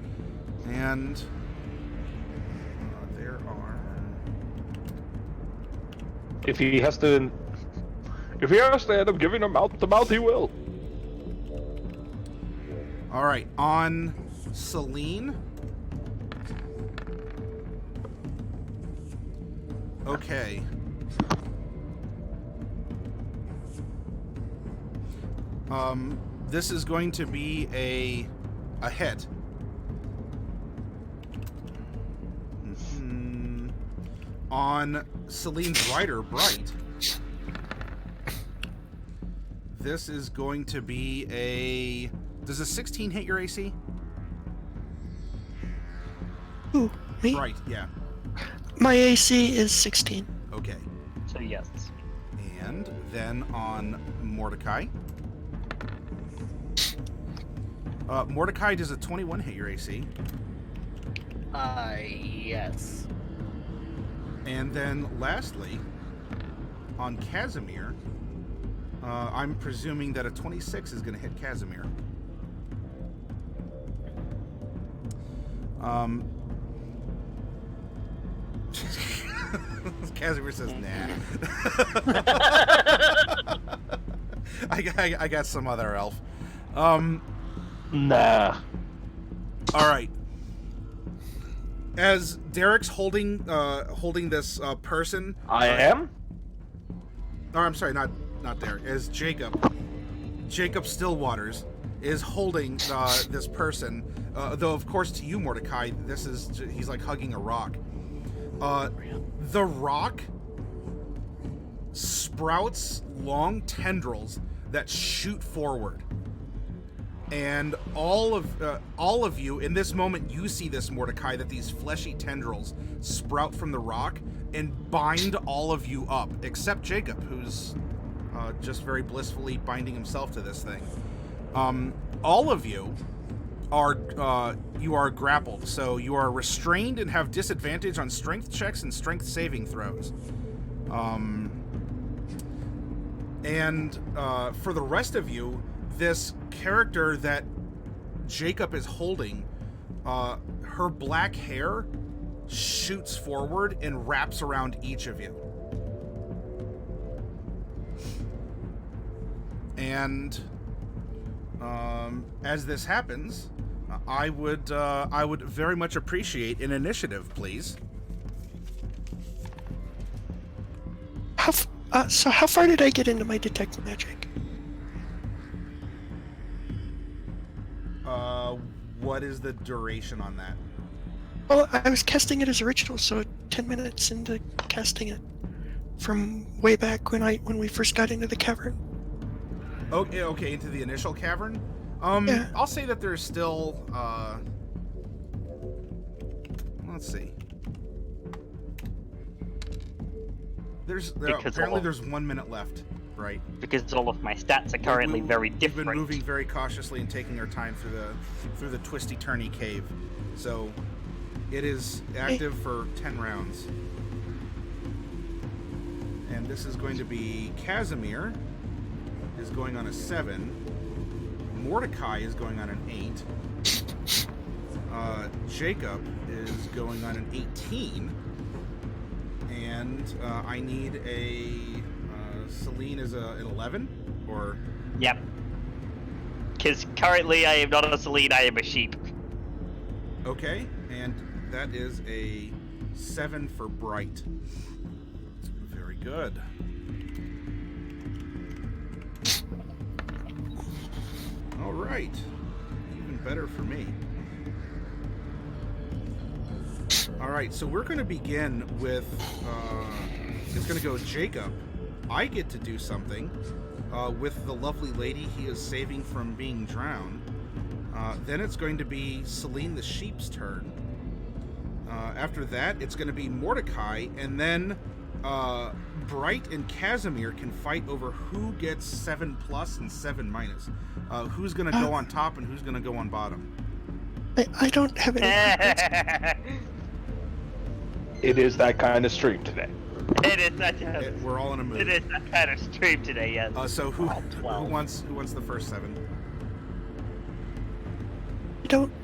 and there are. If he has to end up giving him mouth to mouth, he will. All right, on Selene. Okay. This is going to be a hit. On Selene's rider, Bright. This is going to be a... Does a 16 hit your AC? Ooh, me? Right, yeah. My AC is 16. Okay. So yes. And then on Mordecai. Mordecai, does a 21 hit your AC? Yes. And then lastly, on Casimir, I'm presuming that a 26 is going to hit Casimir. Casimir says, nah. I got some other elf. Nah. All right. As Derek's holding this person. I am? Oh, I'm sorry, not Derek. As Jacob Stillwaters is holding this person, though of course to you, Mordecai, he's like hugging a rock. The rock sprouts long tendrils that shoot forward. And all of you, in this moment, you see this, Mordecai, that these fleshy tendrils sprout from the rock and bind all of you up, except Jacob, who's just very blissfully binding himself to this thing. All of you are grappled, so you are restrained and have disadvantage on strength checks and strength saving throws. And for the rest of you, this character that Jacob is holding, her black hair shoots forward and wraps around each of you. And as this happens, I would very much appreciate an initiative, please. So how far did I get into my detect magic? What is the duration on that? Well, I was casting it as original, so 10 minutes into casting it from way back when we first got into the cavern. Okay, into the initial cavern. Yeah. I'll say that there's still. Let's see. Apparently there's 1 minute left, right? Because all of my stats are currently very different. We've been moving very cautiously and taking our time through the twisty turny cave, so it is active for 10 rounds. And this is going to be Casimir is going on a 7. Mordecai is going on an 8. Jacob is going on an 18. And I need a Selene is an 11, or Yep. Because currently I am not a Selene, I am a sheep. okay, and that is a 7 for Bright. Very good. All right, even better for me. All right, so we're going to begin with, it's going to go Jacob. I get to do something with the lovely lady he is saving from being drowned. Then it's going to be Selene the sheep's turn. After that, it's going to be Mordecai, and then Bright and Casimir can fight over who gets 7 plus and 7 minus. Who's going to go on top and who's going to go on bottom. I don't have any. It is that kind of stream today. It is that kind of, We're all in a mood. it is that kind of stream today, yes. So who 12. wants the first 7?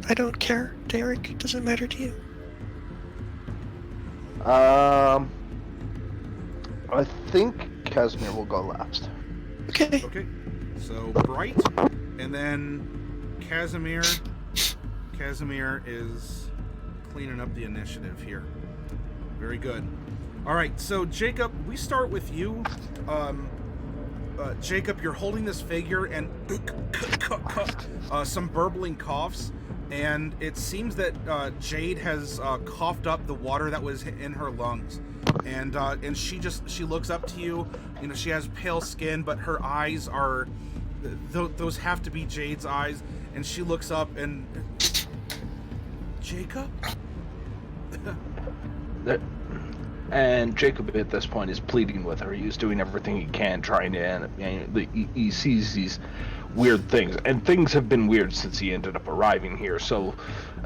I don't care, Derek. It doesn't matter to you. I think Casimir will go last. Okay. Okay. So Bright, and then Casimir. Casimir is cleaning up the initiative here. Very good. All right, so Jacob, we start with you. Jacob, you're holding this figure, and some burbling coughs, and it seems that Jade has coughed up the water that was in her lungs, and she looks up to you. You know, she has pale skin, but her eyes are those have to be Jade's eyes, and she looks up and Jacob. And Jacob at this point is pleading with her. He's doing everything he can, trying to, and he sees these weird things, and things have been weird since he ended up arriving here. So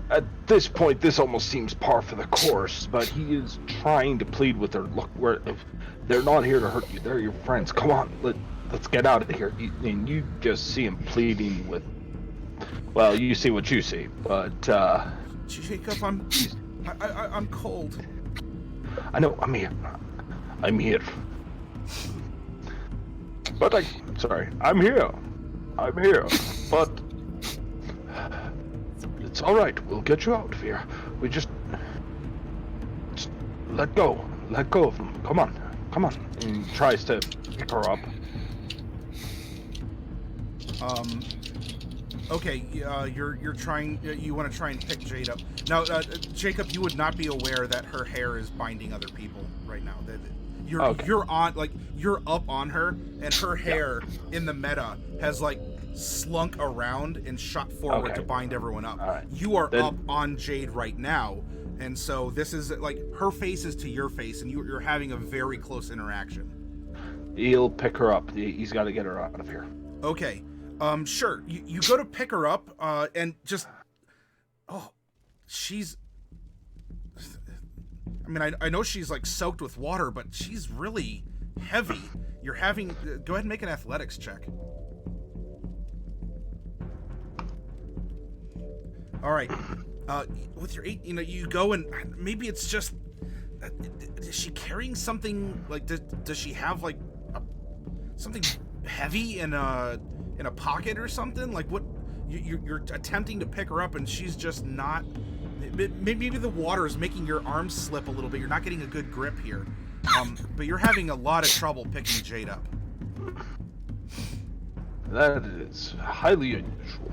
at this point, this almost seems par for the course. But he is trying to plead with her. Look, they're not here to hurt you. They're your friends. Come on, let's get out of here. And you just see him pleading with. Well, you see what you see, but Jacob, I'm cold. I know, I'm here. But I'm here, but it's alright, we'll get you out of here. We just let go of them, come on. And he tries to pick her up. Okay, you're trying. You want to try and pick Jade up. Now, Jacob, you would not be aware that her hair is binding other people right now. You're up on her, and her hair in the meta has like slunk around and shot forward to bind everyone up. Right. You are up on Jade right now, and so this is like her face is to your face, and you're having a very close interaction. He'll pick her up. He's got to get her out of here. Okay. Sure. You go to pick her up, and just... Oh, she's... I mean, I know she's, like, soaked with water, but she's really heavy. You're having... Go ahead and make an athletics check. All right. With your 8, you go and... Maybe it's just... Is she carrying something... Like, does she have, like, something heavy in a pocket or something? Like, what you're attempting to pick her up and she's just not. Maybe the water is making your arms slip a little bit. You're not getting a good grip here, but you're having a lot of trouble picking Jade up. That is highly unusual.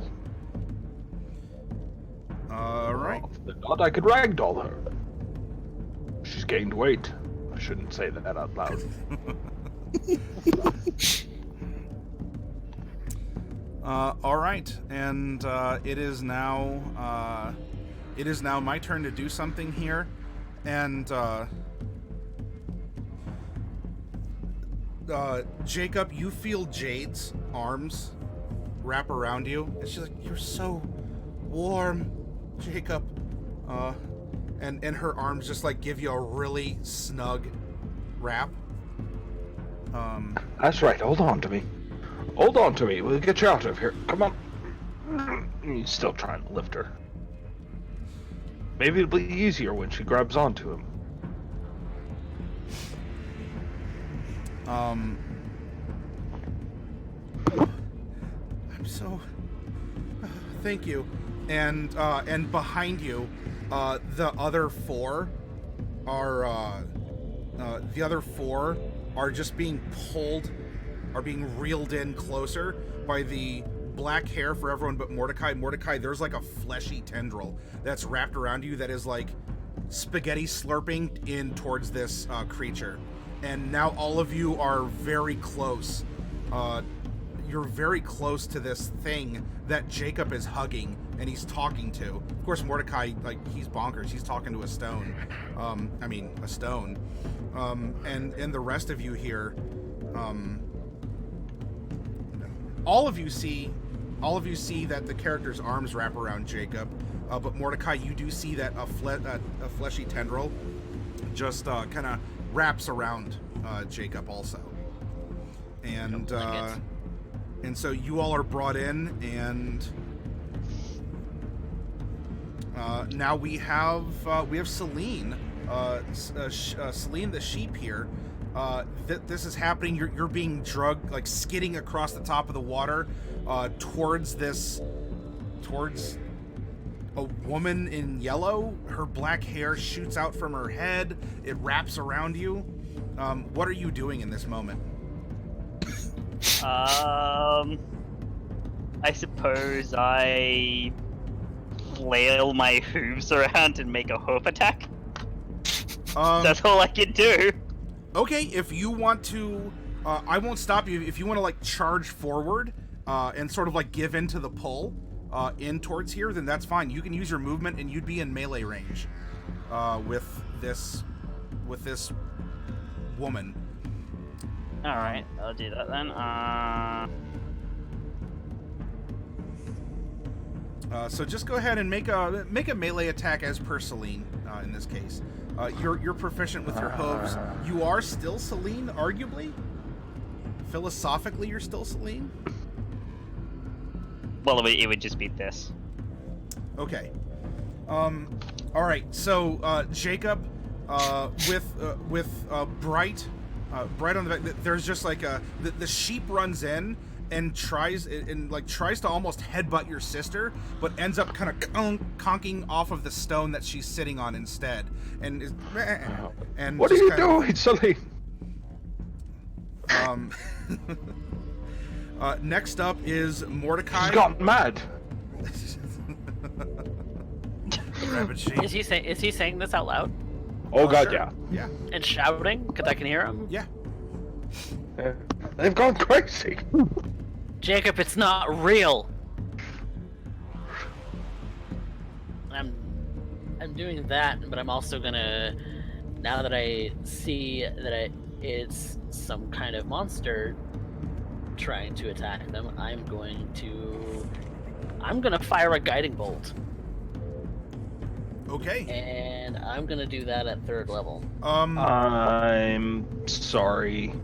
All right. I thought I could ragdoll her. She's gained weight. I shouldn't say that out loud. All right, and it is now my turn to do something here, and Jacob, you feel Jade's arms wrap around you, and she's like, "You're so warm, Jacob," and her arms just like give you a really snug wrap. That's right. Hold on to me. We'll get you out of here. Come on. He's still trying to lift her. Maybe it'll be easier when she grabs onto him. I'm so... Thank you. And behind you, the other four are just being pulled, are being reeled in closer by the black hair for everyone but Mordecai. Mordecai, there's like a fleshy tendril that's wrapped around you that is like spaghetti slurping in towards this creature. And now all of you are very close. You're very close to this thing that Jacob is hugging and he's talking to. Of course, Mordecai, like, he's bonkers. He's talking to a stone. A stone. And the rest of you here, all of you see that the character's arms wrap around Jacob, but Mordecai, you do see that a fleshy tendril just kind of wraps around Jacob also, and so you all are brought in, and now we have Selene, Selene the sheep here. This is happening. You're being drugged, like skidding across the top of the water, towards a woman in yellow. Her black hair shoots out from her head. It wraps around you. What are you doing in this moment? I suppose I flail my hooves around and make a hoof attack. That's all I can do. Okay, if you want to, I won't stop you. If you want to like charge forward and sort of like give into the pull in towards here, then that's fine. You can use your movement and you'd be in melee range. with this woman. All right, I'll do that then. So just go ahead and make a melee attack as per Selene in this case. You're proficient with your hooves. You are still Selene, arguably. Philosophically, you're still Selene. Well, it would just be this. Okay. All right. So Jacob, with Bright on the back, there's just like the sheep runs in and tries to almost headbutt your sister, but ends up kind of conking off of the stone that she's sitting on instead. And what are you doing, Selene? Next up is Mordecai. He's gone mad. Rabbit sheep. Is he saying this out loud Oh god, sure. yeah. Yeah. and shouting? Because I can hear him. Yeah. They've gone crazy. Jacob, it's not real. I'm doing that, but I'm also gonna, now that I see that it's some kind of monster trying to attack them, I'm gonna fire a guiding bolt. Okay. And I'm gonna do that at 3rd level. I'm sorry.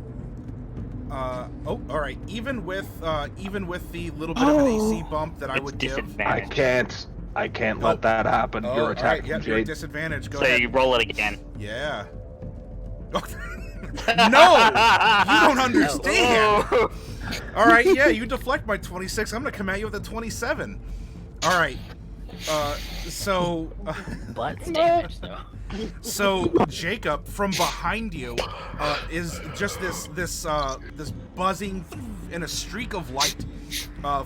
Oh, all right. Even with the little bit of an AC bump that I It's would give. disadvantage. I can't let that happen. Oh, You're all right, attacking yeah, you're at Jade. disadvantage. Go So ahead. you roll it again. Yeah. No, you don't understand. Oh. All right, yeah, you deflect my 26. I'm gonna come at you with a 27. All right. So But damage though. So Jacob, from behind you, is just this buzzing and a streak of light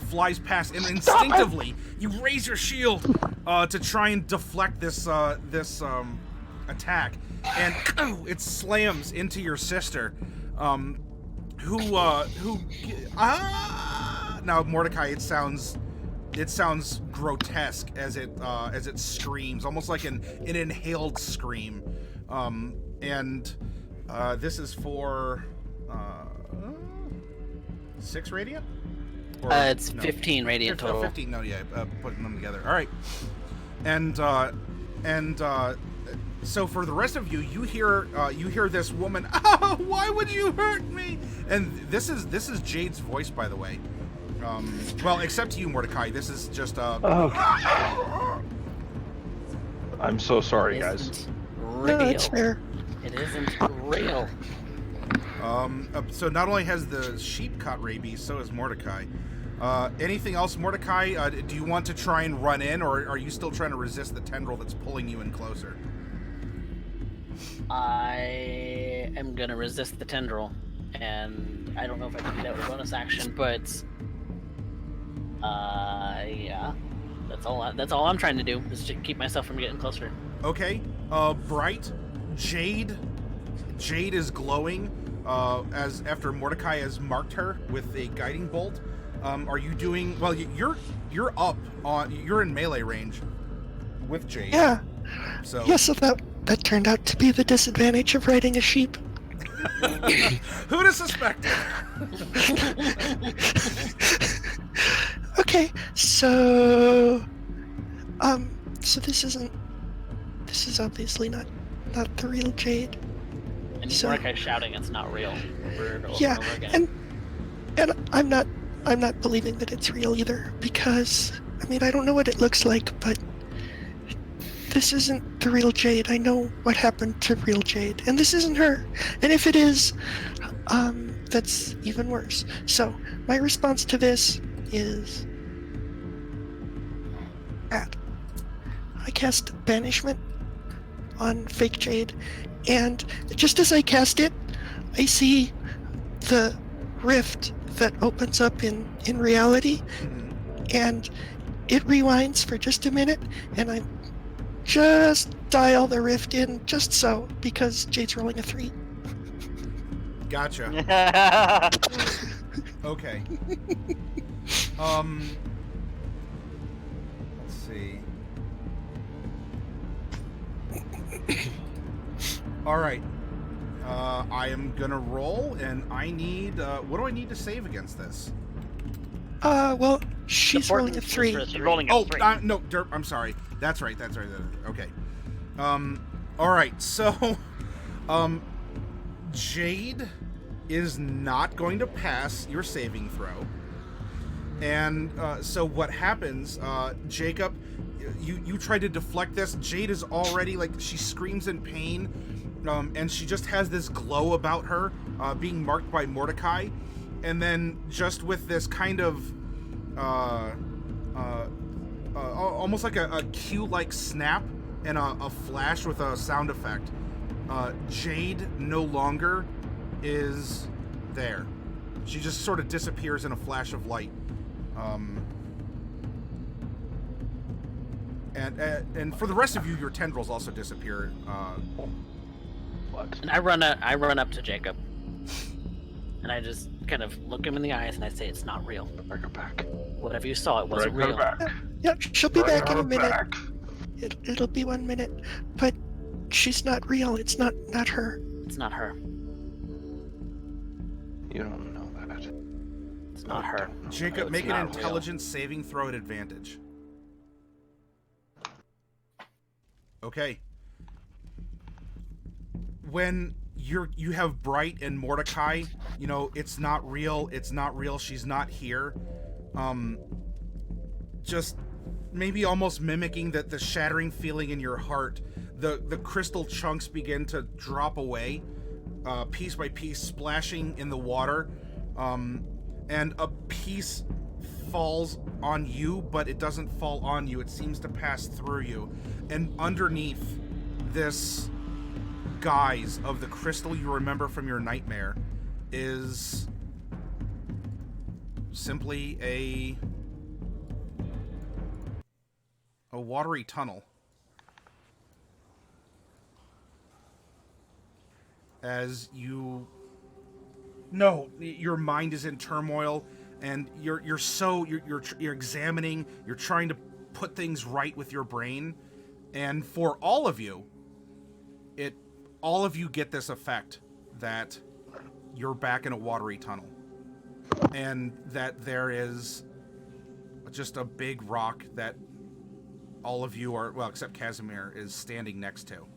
flies past, and instinctively you raise your shield to try and deflect this attack, and it slams into your sister, who now Mordecai, it sounds grotesque as it screams, almost like an inhaled scream. And this is for 6 radiant? Or, It's no, 15 radiant total. 15. No, yeah, putting them together. All right. And so for the rest of you, you hear this woman. Oh, why would you hurt me? And this is Jade's voice, by the way. Well, except to you, Mordecai. This is just Oh. I'm so sorry, guys. Isn't No, real. that's fair. It isn't real. So not only has the sheep caught rabies, so has Mordecai. Anything else, Mordecai? Do you want to try and run in, or are you still trying to resist the tendril that's pulling you in closer? I am gonna resist the tendril, and I don't know if I can do that with a bonus action, but yeah, that's all I'm trying to do is to keep myself from getting closer. Okay. Bright, Jade is glowing as after Mordecai has marked her with a guiding bolt. Are you doing well? You're up on. You're in melee range with Jade. Yeah. So Yeah, so that turned out to be the disadvantage of riding a sheep. who'd have suspected? Okay, so so this is obviously not the real Jade. And So- Mordecai's shouting it's not real over and over, Yeah, and over again. and I'm not believing that it's real either, because I mean, I don't know what it looks like, but this isn't the real Jade. I know what happened to real Jade, and this isn't her. And if it is, that's even worse. So my response to this is bad. I cast Banishment on fake Jade, and just as I cast it, I see the rift that opens up in reality, and it rewinds for just a minute, and I just dial the rift in just so, because Jade's rolling a 3. Gotcha. Okay. Let's see. All right. I am gonna roll, and I need. What do I need to save against this? Well, she's The rolling a important is 3. for She's rolling a Oh, 3. no, Derp. I'm sorry. That's right. Okay. All right. So, Jade is not going to pass your saving throw, and so what happens? Jacob, you try to deflect this. Jade is already she screams in pain, and she just has this glow about her, being marked by Mordecai, and then just with this kind of almost like a cue-like snap and a flash with a sound effect. Jade no longer is there. She just sort of disappears in a flash of light. And for the rest of you, your tendrils also disappear. What? And I run up to Jacob, and I just kind of look him in the eyes, and I say, "It's not real. Bring her back. Whatever you saw, it wasn't Bring her real." back. Yeah, she'll be Bring back in her a minute. back. It'll be 1 minute. But she's not real. It's not her. It's not her. You don't know that. It's not her. Jacob, It's make an not real. intelligence saving throw at advantage. Okay. When you have Bright and Mordecai, it's not real, she's not here. Just maybe almost mimicking the shattering feeling in your heart, the crystal chunks begin to drop away, piece by piece, splashing in the water, and a piece falls on you, but it doesn't fall on you. It seems to pass through you. And underneath this guise of the crystal you remember from your nightmare is simply a watery tunnel. As your mind is in turmoil, and you're examining, you're trying to put things right with your brain, and for all of you get this effect that you're back in a watery tunnel, and that there is just a big rock that all of you are, well, except Casimir, is standing next to.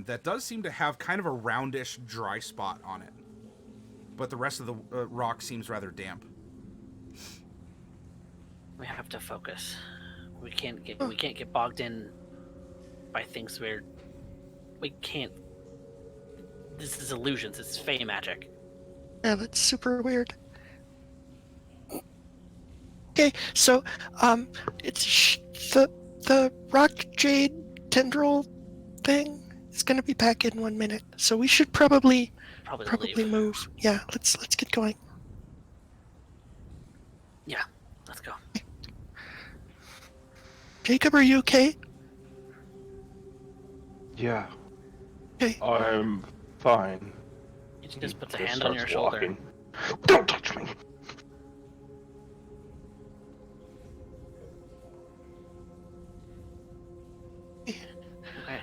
That does seem to have kind of a roundish dry spot on it, but the rest of the rock seems rather damp. We have to focus. We can't get bogged in by things we can't. This is illusions. It's fey magic. Yeah, that's super weird. Okay, so it's the rock jade tendril thing is gonna be back in 1 minute, so we should probably leave. move. Yeah, let's get going. Yeah, let's go. Jacob, are you okay? Yeah, Okay. I'm fine. He just puts a Just hand on your starts shoulder. walking. Don't touch me. Okay.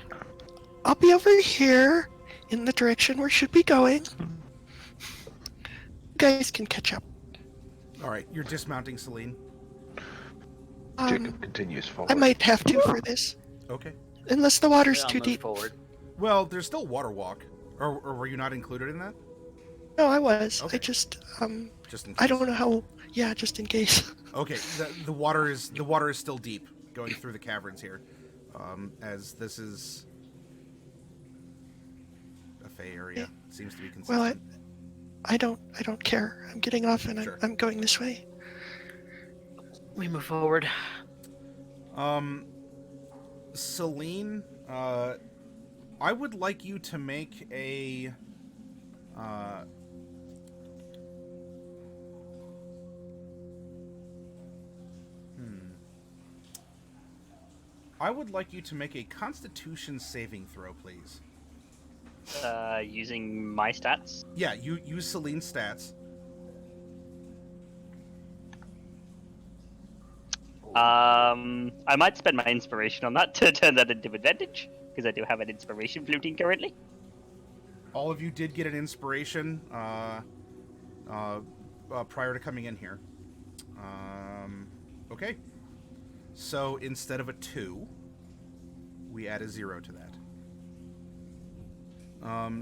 I'll be over here in the direction we should be going. You guys can catch up. All right, you're dismounting, Selene. Jacob continues forward. I might have to for this, Okay. unless the water's I'll too move deep. forward. Well, there's still water walk, or were you not included in that? No, I was. Okay. I just Just in case. I don't know how. Yeah, just in case. Okay, the water is still deep, going through the caverns here, as this is a fey area. It seems to be consistent. Well, I don't care. I'm getting off and Sure. I'm going this way. We move forward. Selene, I would like you to make a I would like you to make a Constitution saving throw, please. Using my stats. Yeah, you use Selene's stats. I might spend my inspiration on that to turn that into advantage, because I do have an inspiration floating currently. All of you did get an inspiration prior to coming in here. Okay. So instead of a 2, we add a 0 to that.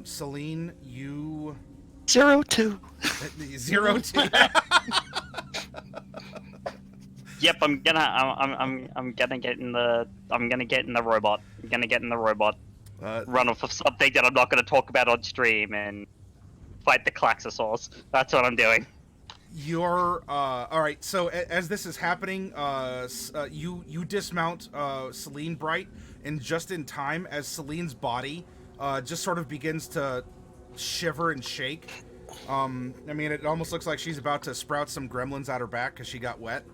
Selene, you 0-2. 0 to. Yep, I'm gonna get in the robot. I'm gonna get in the robot. Run off of something that I'm not gonna talk about on stream and fight the Klaxosaurs. That's what I'm doing. You're all right. So as this is happening, you dismount Selene Bright, and just in time as Selene's body just sort of begins to shiver and shake. I mean, it almost looks like she's about to sprout some gremlins out her back because she got wet,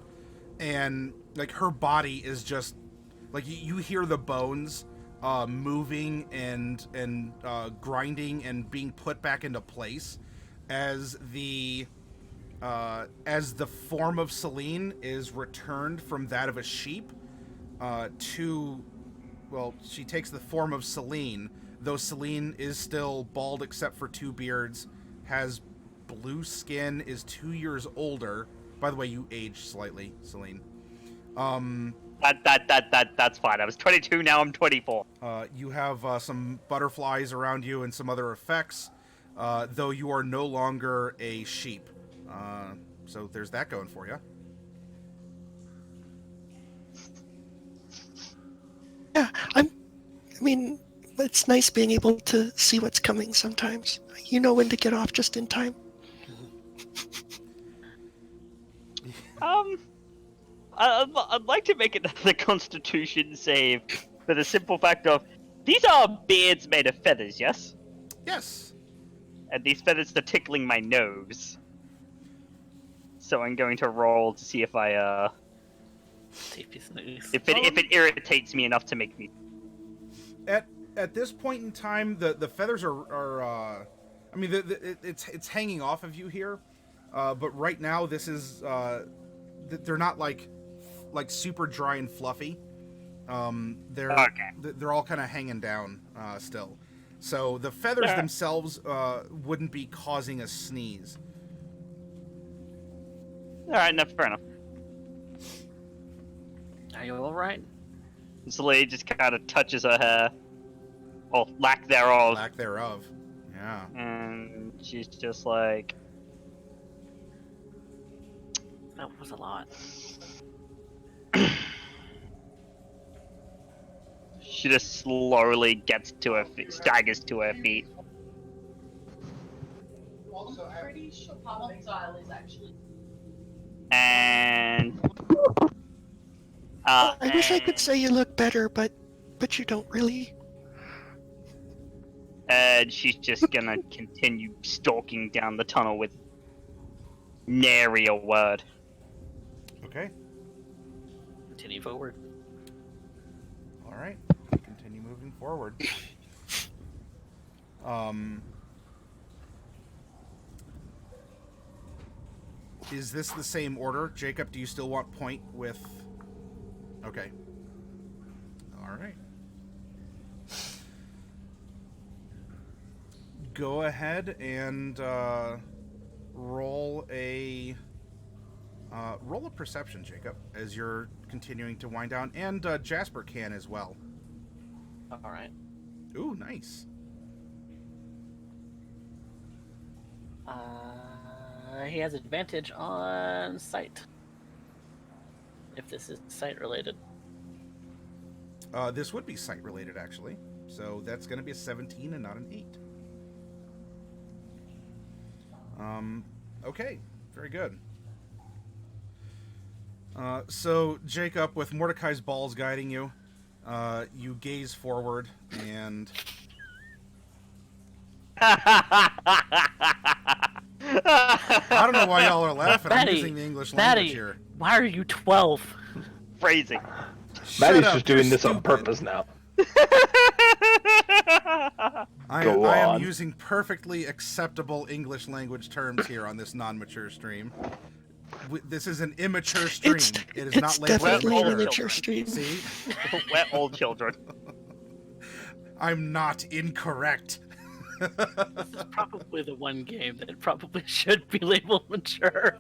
and like her body is just like you hear the bones moving and grinding and being put back into place as the form of Selene is returned from that of a sheep to, well, she takes the form of Selene, though Selene is still bald except for 2 beards, has blue skin, is 2 years older. By the way, you aged slightly, Selene. That's fine. I was 22, now I'm 24. You have some butterflies around you and some other effects, though you are no longer a sheep. So there's that going for you. Yeah, I mean, it's nice being able to see what's coming sometimes. You know when to get off just in time. I'd like to make another Constitution save for the simple fact of these are beards made of feathers, yes? Yes. And these feathers are tickling my nose. So I'm going to roll to see if I if it irritates me enough to make me. At this point in time, the feathers are I mean it's hanging off of you here, but right now this is they're not like super dry and fluffy. They're all kind of hanging down still. So the feathers themselves wouldn't be causing a sneeze. Alright, no, fair enough. Are you alright? Selene just kind of touches her hair. Or lack thereof. Lack thereof. Yeah. And she's just like... That was a lot. She just slowly gets to her feet, staggers to her feet. Also, I'm pretty sure Palm style is actually. And I wish I could say you look better, but you don't really. And she's just gonna continue stalking down the tunnel with nary a word. Okay. Continue forward. All right. Continue moving forward. Is this the same order? Jacob, do you still want point with... Okay. All right. Go ahead and roll a perception, Jacob, as you're continuing to wind down, and Jasper can as well. All right. Ooh, nice. He has advantage on sight. If this is sight related. This would be sight related, actually. So that's going to be a 17 and not an 8. Okay, very good. So, Jacob, with Mordecai's balls guiding you, you gaze forward and... I don't know why y'all are laughing. I'm using the English language here. Why are you 12? Phrasing. Maddie's Shut up, just doing you're this on stupid. purpose now. I Go am on. using perfectly acceptable English language terms here on this non-mature stream. This is an immature stream. It is not It's labeled definitely an mature. immature stream. See, We're all children. I'm not incorrect. This is probably the one game that probably should be labeled mature.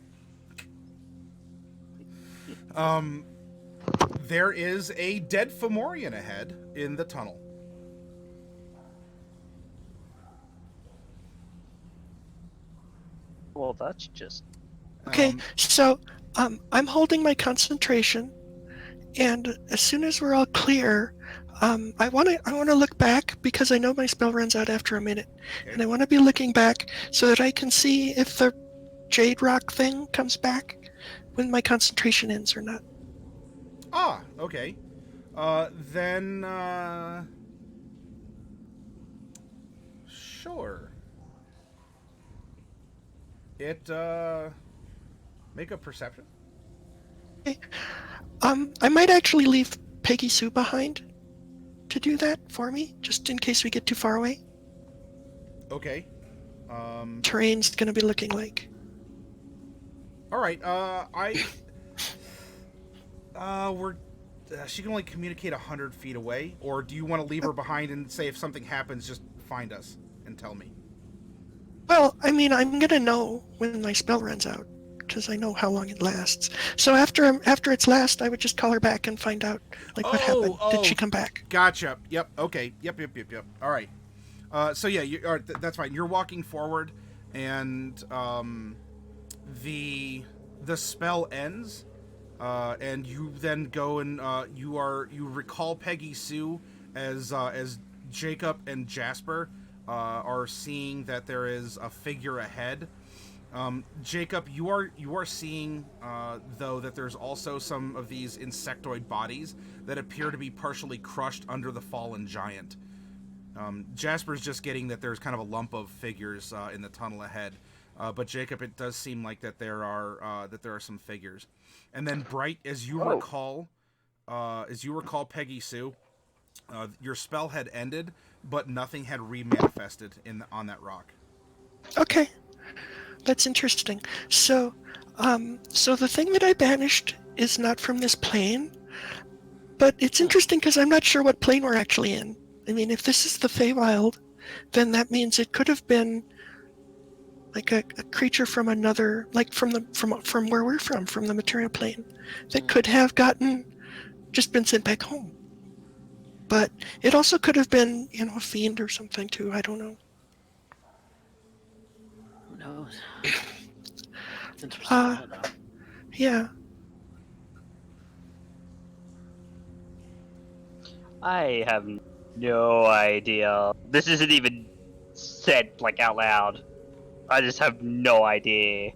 There is a dead Fomorian ahead in the tunnel. Well, that's just... Okay, so I'm holding my concentration, and as soon as we're all clear, I want to look back because I know my spell runs out after a minute, and I want to be looking back so that I can see if the Jade Rock thing comes back when my concentration ends or not. Ah, okay. Then, sure. Make a perception. Okay. I might actually leave Peggy Sue behind to do that for me, just in case we get too far away. Okay. Terrain's gonna be looking like. All right. She can only communicate 100 feet away, or do you want to leave her behind and say if something happens, just find us and tell me? Well, I mean, I'm gonna know when my spell runs out, because I know how long it lasts. So after its last, I would just call her back and find out, like, what happened. Did she come back? Gotcha. Yep. Okay. Yep. All right. So yeah, that's fine. You're walking forward, and the spell ends, and you then go and you recall Peggy Sue as Jacob and Jasper are seeing that there is a figure ahead. Jacob, you are seeing though that there's also some of these insectoid bodies that appear to be partially crushed under the fallen giant. Jasper's just getting that there's kind of a lump of figures in the tunnel ahead, but Jacob, it does seem like that there are some figures. And then Bright, as you recall Peggy Sue, your spell had ended, but nothing had remanifested on that rock. Okay, that's interesting. So the thing that I banished is not from this plane, but it's interesting because I'm not sure what plane we're actually in. I mean, if this is the Feywild, then that means it could have been like a creature from another, like from where we're from the material plane, that could have just been sent back home. But it also could have been, a fiend or something too. I don't know. Who knows? It's interesting to know, though. Yeah. I have no idea. This isn't even said, like, out loud. I just have no idea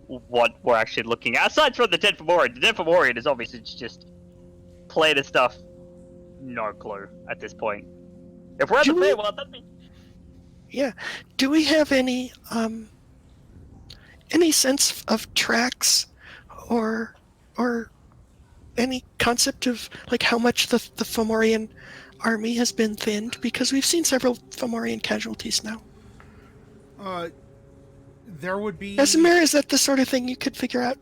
what we're actually looking at. Aside from the dead Fomorian. The dead Fomorian is obviously just playing stuff. No clue at this point. If we're at the Feywild, that'd be... Yeah. Do we have any sense of tracks or any concept of, like, how much the Fomorian army has been thinned? Because we've seen several Fomorian casualties now. There would be... Casimir, is that the sort of thing you could figure out?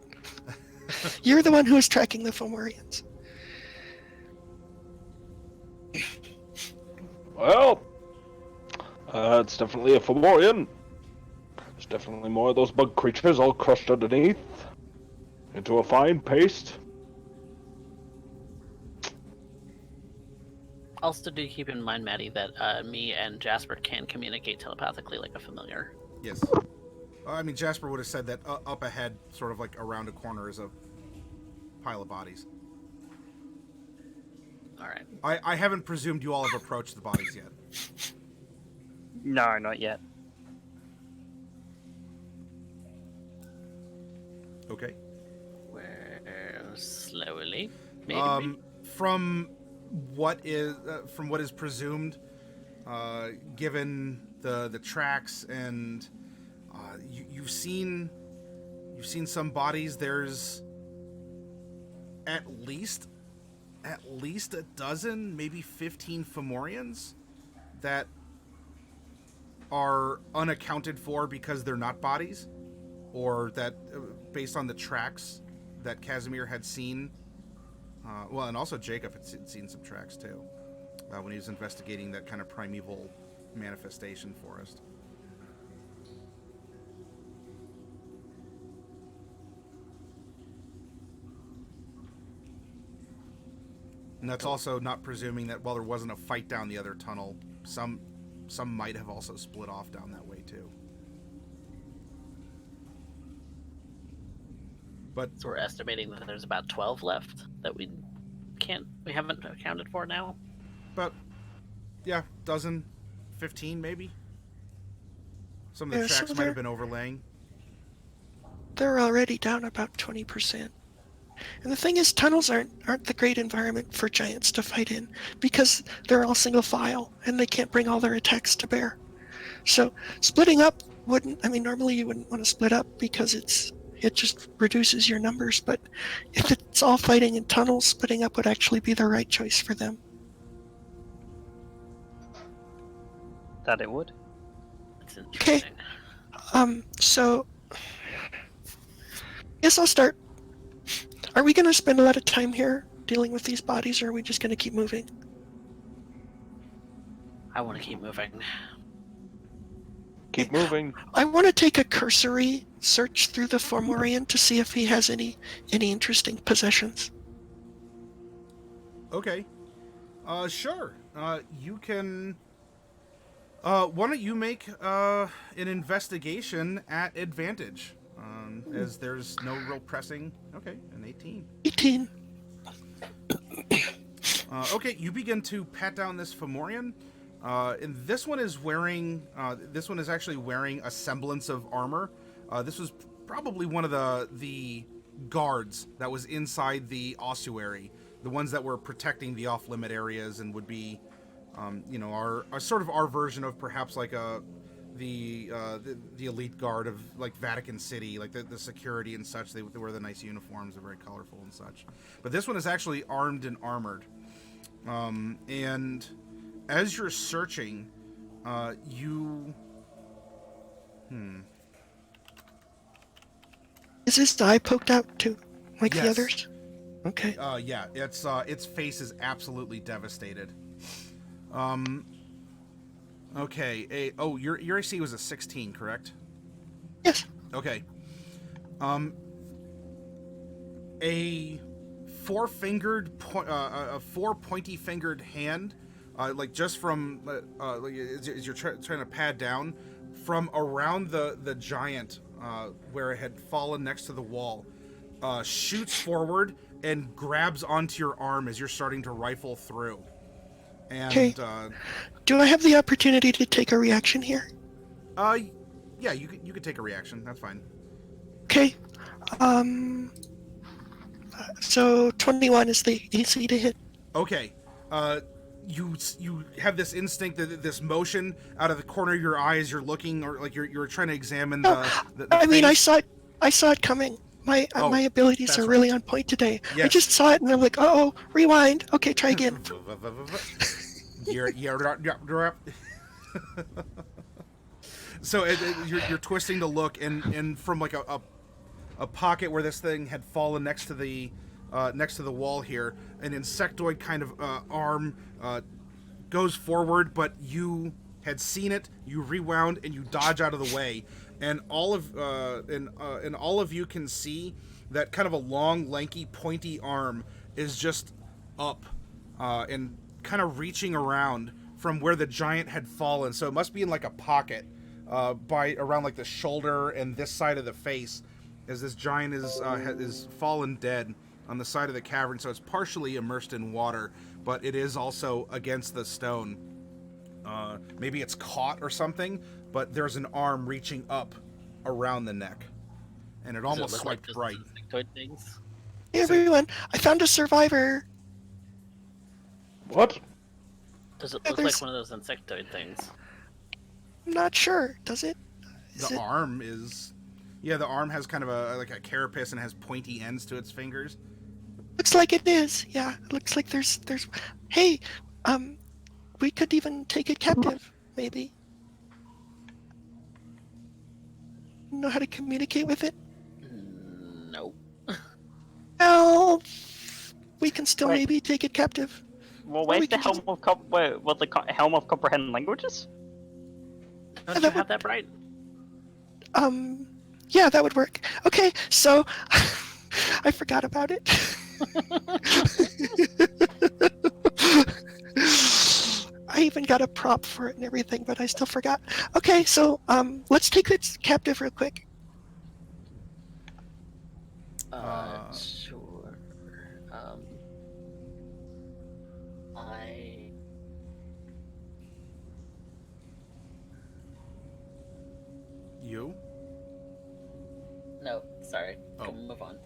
You're the one who is tracking the Fomorians. Well, it's definitely a Fomorian. There's definitely more of those bug creatures all crushed underneath into a fine paste. Also, do keep in mind, Matty, that me and Jasper can communicate telepathically like a familiar. Yes. I mean, Jasper would have said that up ahead, sort of like around a corner, is a pile of bodies. All right. I haven't presumed you all have approached the bodies yet. No, not yet. Okay. Well, slowly, maybe. From what is presumed, given the tracks and you've seen some bodies. There's at least a dozen, maybe 15 Fomorians that are unaccounted for because they're not bodies, or that based on the tracks that Casimir had seen. Well, and also Jacob had seen some tracks too when he was investigating that kind of primeval manifestation forest. And that's also not presuming that while there wasn't a fight down the other tunnel, some might have also split off down that way too. But So we're estimating that there's about 12 left that we haven't accounted for now. But yeah, dozen, 15 maybe. Some of the tracks might have been overlaying. They're already down about 20%. And the thing is, tunnels aren't the great environment for giants to fight in because they're all single file and they can't bring all their attacks to bear. So splitting up normally you wouldn't want to split up because it just reduces your numbers, but if it's all fighting in tunnels, splitting up would actually be the right choice for them. That it would. That's Okay. interesting. So guess I'll start. Are we going to spend a lot of time here dealing with these bodies, or are we just going to keep moving? I want to keep moving. Keep moving. I want to take a cursory search through the fomorian to see if he has any interesting possessions. Okay. Sure. You can. Why don't you make an investigation at advantage? As there's no real pressing. Okay, an 18. 18. Okay, you begin to pat down this fomorian. And this one is wearing. This one is actually wearing a semblance of armor. This was probably one of the guards that was inside the ossuary, the ones that were protecting the off-limit areas and would be, our sort of our version of perhaps like the elite guard of like Vatican City, like the security and such. They wear the nice uniforms, they're very colorful and such. But this one is actually armed and armored. And as you're searching, Is his eye poked out too, like the Yes. others? Okay. Yeah, its face is absolutely devastated. Okay. Your AC was a 16, correct? Yes. Okay. A four pointy-fingered hand, like just from like as you're trying to pad down, from around the giant where it had fallen next to the wall, shoots forward and grabs onto your arm as you're starting to rifle through. And Okay. Do I have the opportunity to take a reaction here? Yeah, you could take a reaction. That's fine. Okay. So 21 is the AC to hit. Okay. You have this instinct, this motion out of the corner of your eye as you're looking, or like you're trying to examine the I mean, I face. saw it coming. My Oh, my abilities that's are right. really on point today. I Yes. just saw it and I'm like, oh, rewind. Okay, try again. So you're twisting to look, and from like a pocket where this thing had fallen next to the wall here, an insectoid kind of arm goes forward, but you had seen it, you rewound, and you dodge out of the way, and all of you can see that kind of a long, lanky, pointy arm is just up and kind of reaching around from where the giant had fallen. So it must be in like a pocket around like the shoulder and this side of the face, as this giant is fallen dead on the side of the cavern. So it's partially immersed in water, but it is also against the stone. Maybe it's caught or something, but there's an arm reaching up around the neck, and it almost Does it look swiped like right. those insectoid things? Hey everyone, I found a survivor. What? Does it Yeah, look there's- like one of those insectoid things? I'm not sure. Does it? Is The it? arm is, yeah, the arm has kind of like a carapace and has pointy ends to its fingers. Looks like it is. Yeah, it looks like there's. Hey, we could even take it captive, maybe. know how to communicate with it? Nope. Well, we can still Wait. maybe take it captive. Well, Or we where's the can helm just- of helm of comprehend languages? Don't you that have that right? Yeah, that would work. Okay, so I forgot about it. I even got a prop for it and everything, but I still forgot. Okay, so let's take it captive real quick. Sure. I. You? No, sorry. Oh. Can move on.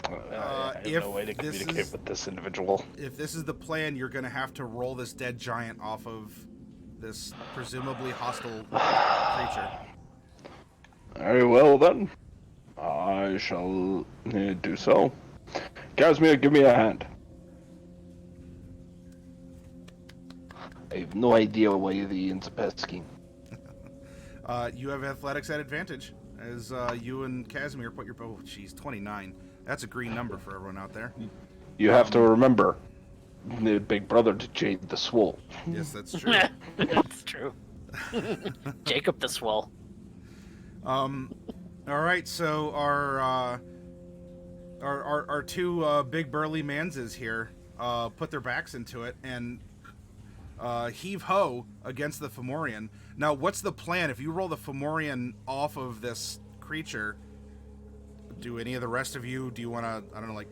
I have if no way to this communicate is- with this individual. If this is the plan, you're going to have to roll this dead giant off of this presumably hostile creature. Very well then. I shall do so. Casimir, give me a hand. I have no idea why the ends up asking. You have athletics at advantage, as you and Casimir put your... Oh, jeez, 29. That's a green number for everyone out there. You have to remember, the big brother to Jade the Swole. Yes, that's true. That's true. Jacob the Swole. All right, so our two big burly manses here put their backs into it and heave ho against the fomorian. Now, what's the plan? If you roll the fomorian off of this creature, do any of the rest of you? Do you want to? I don't know, like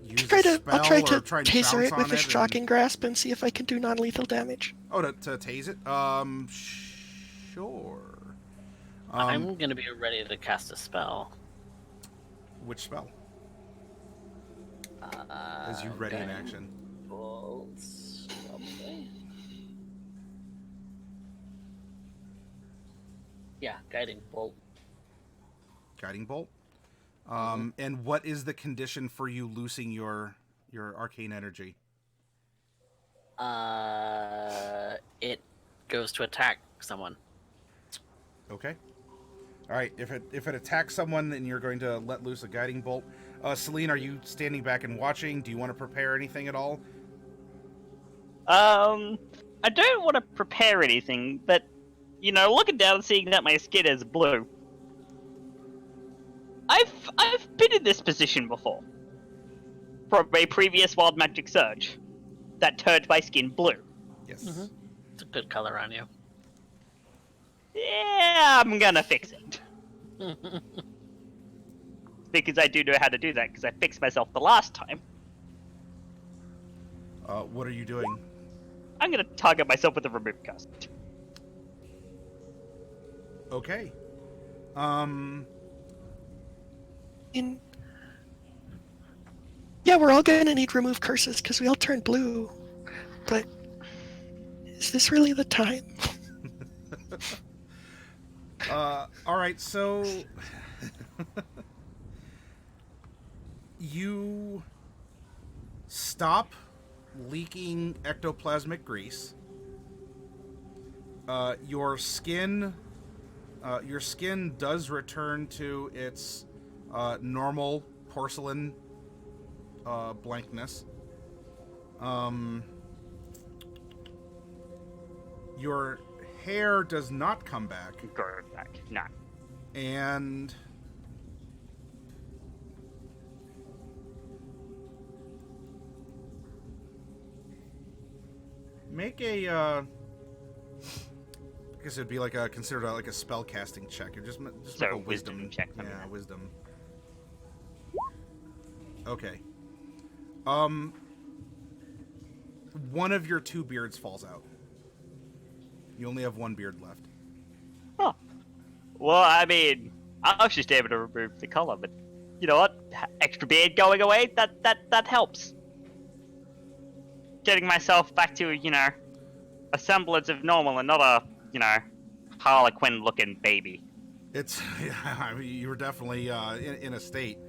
use a spell I'll try or to try and taser bounce it on with a and- shocking grasp and see if I can do non-lethal damage. Oh, to tase it? Sure. I'm gonna be ready to cast a spell. Which spell? As you ready in guiding action. bolts, probably. Yeah, guiding bolt. Guiding bolt. And what is the condition for you loosing your arcane energy? It goes to attack someone. Okay. All right. If it attacks someone, then you're going to let loose a guiding bolt. Selene, are you standing back and watching? Do you want to prepare anything at all? I don't want to prepare anything, but looking down and seeing that my skin is blue. I've been in this position before. From a previous wild magic surge that turned my skin blue. Yes. It's a good color on you. Yeah, I'm gonna fix it. Because I do know how to do that, because I fixed myself the last time. What are you doing? I'm gonna target myself with a remove cast. Okay. Yeah, we're all gonna need remove curses because we all turned blue. But is this really the time? All right. So you stop leaking ectoplasmic grease. Your skin does return to its normal porcelain blankness. Your hair does not come back, Go back. No. and make a I guess it'd be like considered like a spell casting check. Or just make So, a wisdom check, I mean. Yeah, wisdom. Okay. One of your two beards falls out. You only have one beard left. Huh. Well, I mean, I was just able to remove the color, but you know what? Extra beard going away, that helps. Getting myself back to, a semblance of normal and not a, Harlequin-looking baby. It's I mean, you were definitely in a state.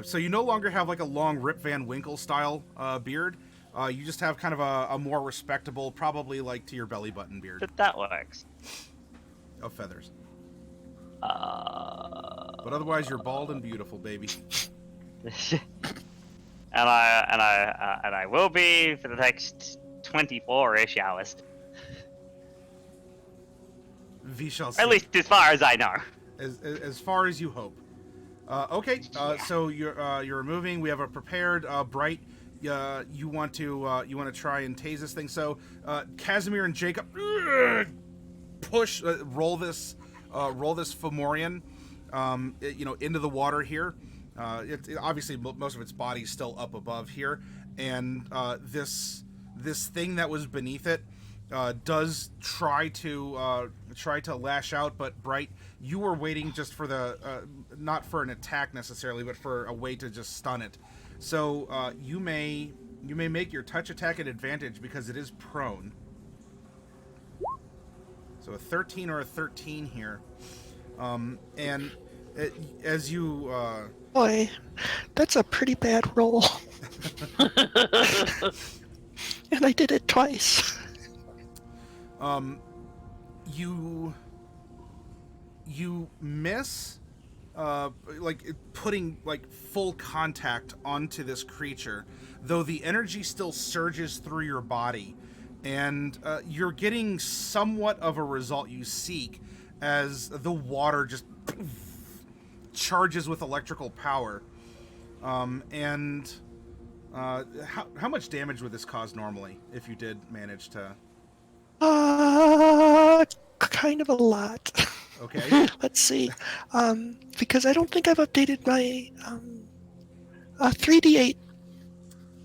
So you no longer have like a long Rip Van Winkle style beard. You just have kind of a more respectable, probably like to your belly button beard But that works. of feathers. But otherwise, you're bald and beautiful, baby. and I will be for the next 24-ish hours. We shall see. At least as far as I know. As far as you hope. Okay. So you're moving. We have a prepared Bright. You want to try and tase this thing. So Casimir and Jacob push roll this fomorian into the water here. Obviously most of its body's still up above here, and this thing that was beneath it does try to lash out. But Bright, you were waiting just for the not for an attack necessarily, but for a way to just stun it. So you may make your touch attack at advantage because it is prone. So a 13 or a 13 here, and as you Boy, that's a pretty bad roll. And I did it twice. You miss putting full contact onto this creature, though the energy still surges through your body, and you're getting somewhat of a result you seek as the water just charges with electrical power. How much damage would this cause normally if you did manage to? Kind of a lot. Okay. Let's see. Because I don't think I've updated my 3d8.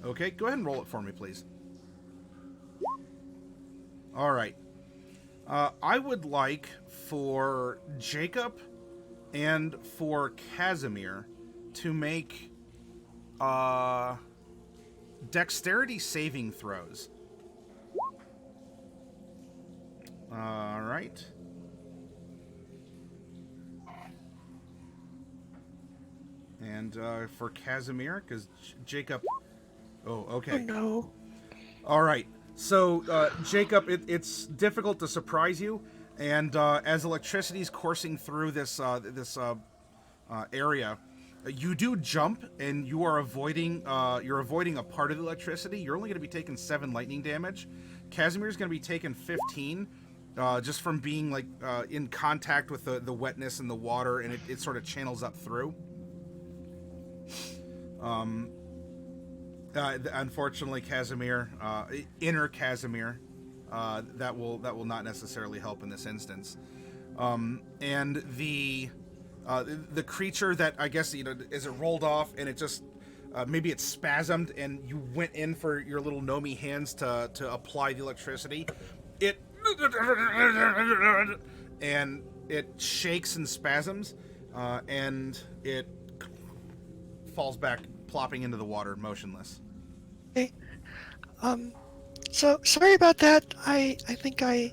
Okay, go ahead and roll it for me, please. All right. I would like for Jacob and for Casimir to make dexterity saving throws. All right. And for Casimir, because Jacob... Oh, okay. Oh, no. All right. So, Jacob, it's difficult to surprise you, and as electricity is coursing through this area, you do jump, and you are avoiding a part of the electricity. You're only going to be taking 7 lightning damage. Casimir's going to be taking 15, just from being in contact with the wetness and the water, and it sort of channels up through. Unfortunately, Casimir, inner Casimir, that will not necessarily help in this instance. And the creature that I guess as it rolled off and it just maybe it spasmed and you went in for your little Nomi hands to apply the electricity, and it shakes and spasms, and it falls back, plopping into the water, motionless. Okay. So sorry about that. I think I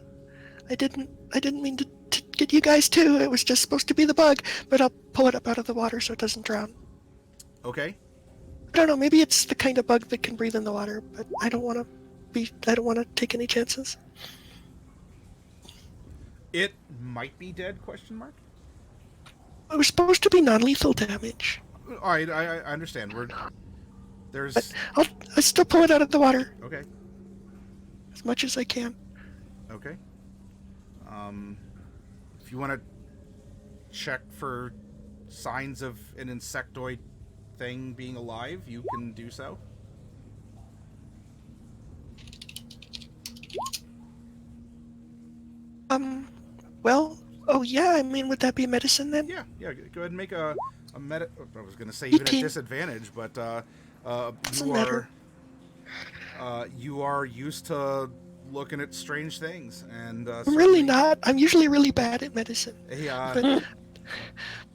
didn't mean to get you guys too. It was just supposed to be the bug, but I'll pull it up out of the water so it doesn't drown. Okay. I don't know. Maybe it's the kind of bug that can breathe in the water, but I don't want to take any chances. It might be dead? ? It was supposed to be non-lethal damage. All right, I understand. There's... I'll still pull it out of the water. Okay. As much as I can. Okay. If you want to check for signs of an insectoid thing being alive, you can do so. Well, oh yeah, I mean, would that be medicine then? Yeah, go ahead and make a I was going to say even at 18. disadvantage, but Doesn't you matter. you are used to looking at strange things, and I'm really not. I'm usually really bad at medicine. Yeah.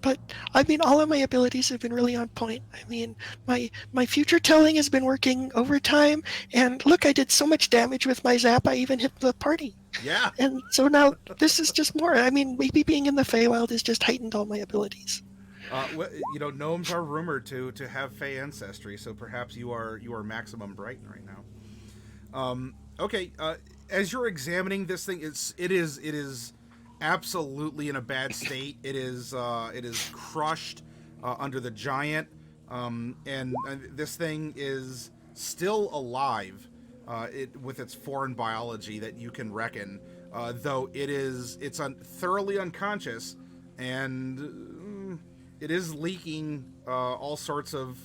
But I mean, all of my abilities have been really on point. I mean, my future telling has been working overtime, and look, I did so much damage with my zap, I even hit the party. Yeah. And so now this is just more. I mean, maybe being in the Feywild has just heightened all my abilities. Gnomes are rumored to have Fey ancestry, so perhaps you are maximum Bright right now. Okay. As you're examining this thing, it is absolutely in a bad state. It is crushed under the giant, and this thing is still alive, with its foreign biology that you can reckon. Though it's thoroughly unconscious, and it is leaking all sorts of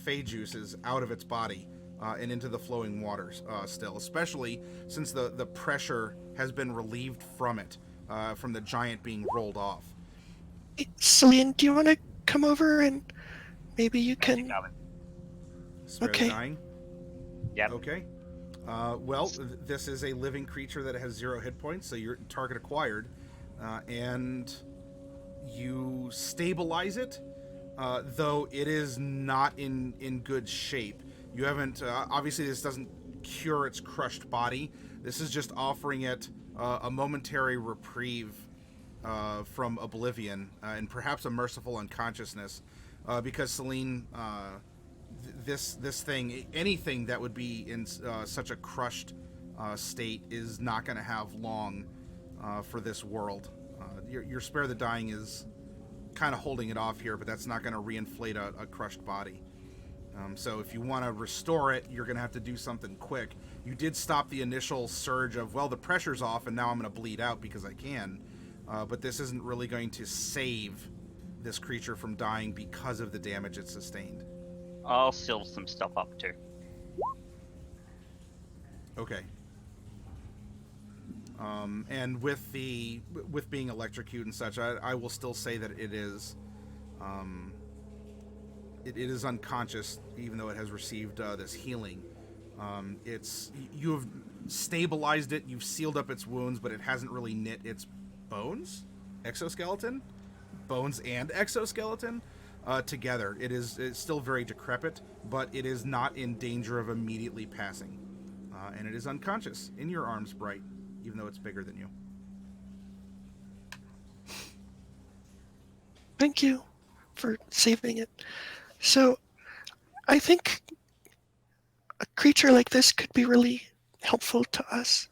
fey juices out of its body and into the flowing waters still, especially since the pressure has been relieved from it, from the giant being rolled off. Selene, do you want to come over and maybe you Magic can... oven. Spare Okay. the dying? Yep. Okay. Well, this is a living creature that has 0 hit points, so your target acquired, and you stabilize it, though it is not in good shape. You haven't, obviously this doesn't cure its crushed body. This is just offering it a momentary reprieve from oblivion, and perhaps a merciful unconsciousness, because Selene, this thing, anything that would be in such a crushed state is not going to have long for this world. Your spare the dying is kind of holding it off here, but that's not going to reinflate a crushed body. So if you want to restore it, you're going to have to do something quick. You did stop the initial surge of, well, the pressure's off and now I'm going to bleed out because I can, but this isn't really going to save this creature from dying because of the damage it sustained. I'll seal some stuff up too. Okay. And with being electrocuted and such, I will still say that it is unconscious, even though it has received this healing. You have stabilized it, you've sealed up its wounds, but it hasn't really knit its bones and exoskeleton together. It's still very decrepit, but it is not in danger of immediately passing. And it is unconscious in your arms, Bright, even though it's bigger than you. Thank you for saving it. So, I think a creature like this could be really helpful to us.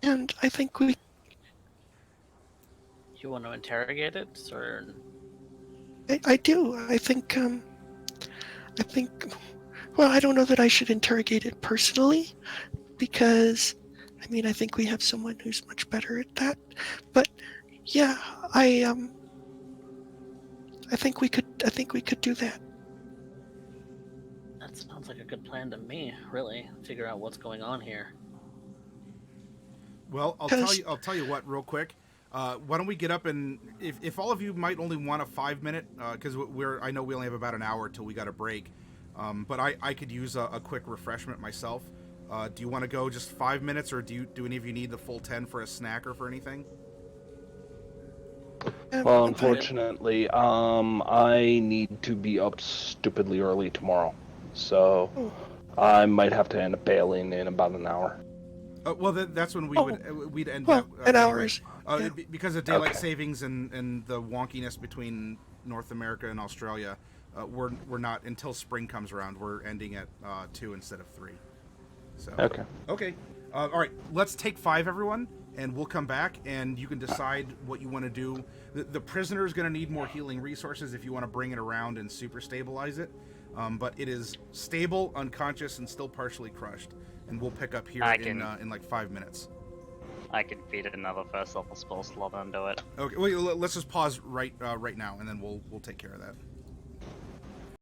And I think we... You want to interrogate it, or I do. I think, well, I don't know that I should interrogate it personally, because, I mean, I think we have someone who's much better at that. But, yeah, I think we could do that. that sounds like a good plan to me. Really, figure out what's going on here. Well, I'll tell you what, real quick. Why don't we get up and if all of you might only want a 5-minute, because I know we only have about an hour till we got a break, but I could use a quick refreshment myself. Do you want to go just 5 minutes, or do any of you need the full 10 for a snack or for anything? Well, unfortunately, I need to be up stupidly early tomorrow, so I might have to end up bailing in about an hour. Well, that's when we'd end well, that. an hour is... Yeah. Because of daylight Okay. savings and the wonkiness between North America and Australia, we're not, until spring comes around, we're ending at 2 instead of 3. So okay. All right, let's take 5, everyone, and we'll come back and you can decide what you want to do. The prisoner is going to need more healing resources if you want to bring it around and super stabilize it, but it is stable, unconscious, and still partially crushed. And we'll pick up here in like 5 minutes. I can feed it another first level spell slot into it. Okay, well, let's just pause right now, and then we'll take care of that.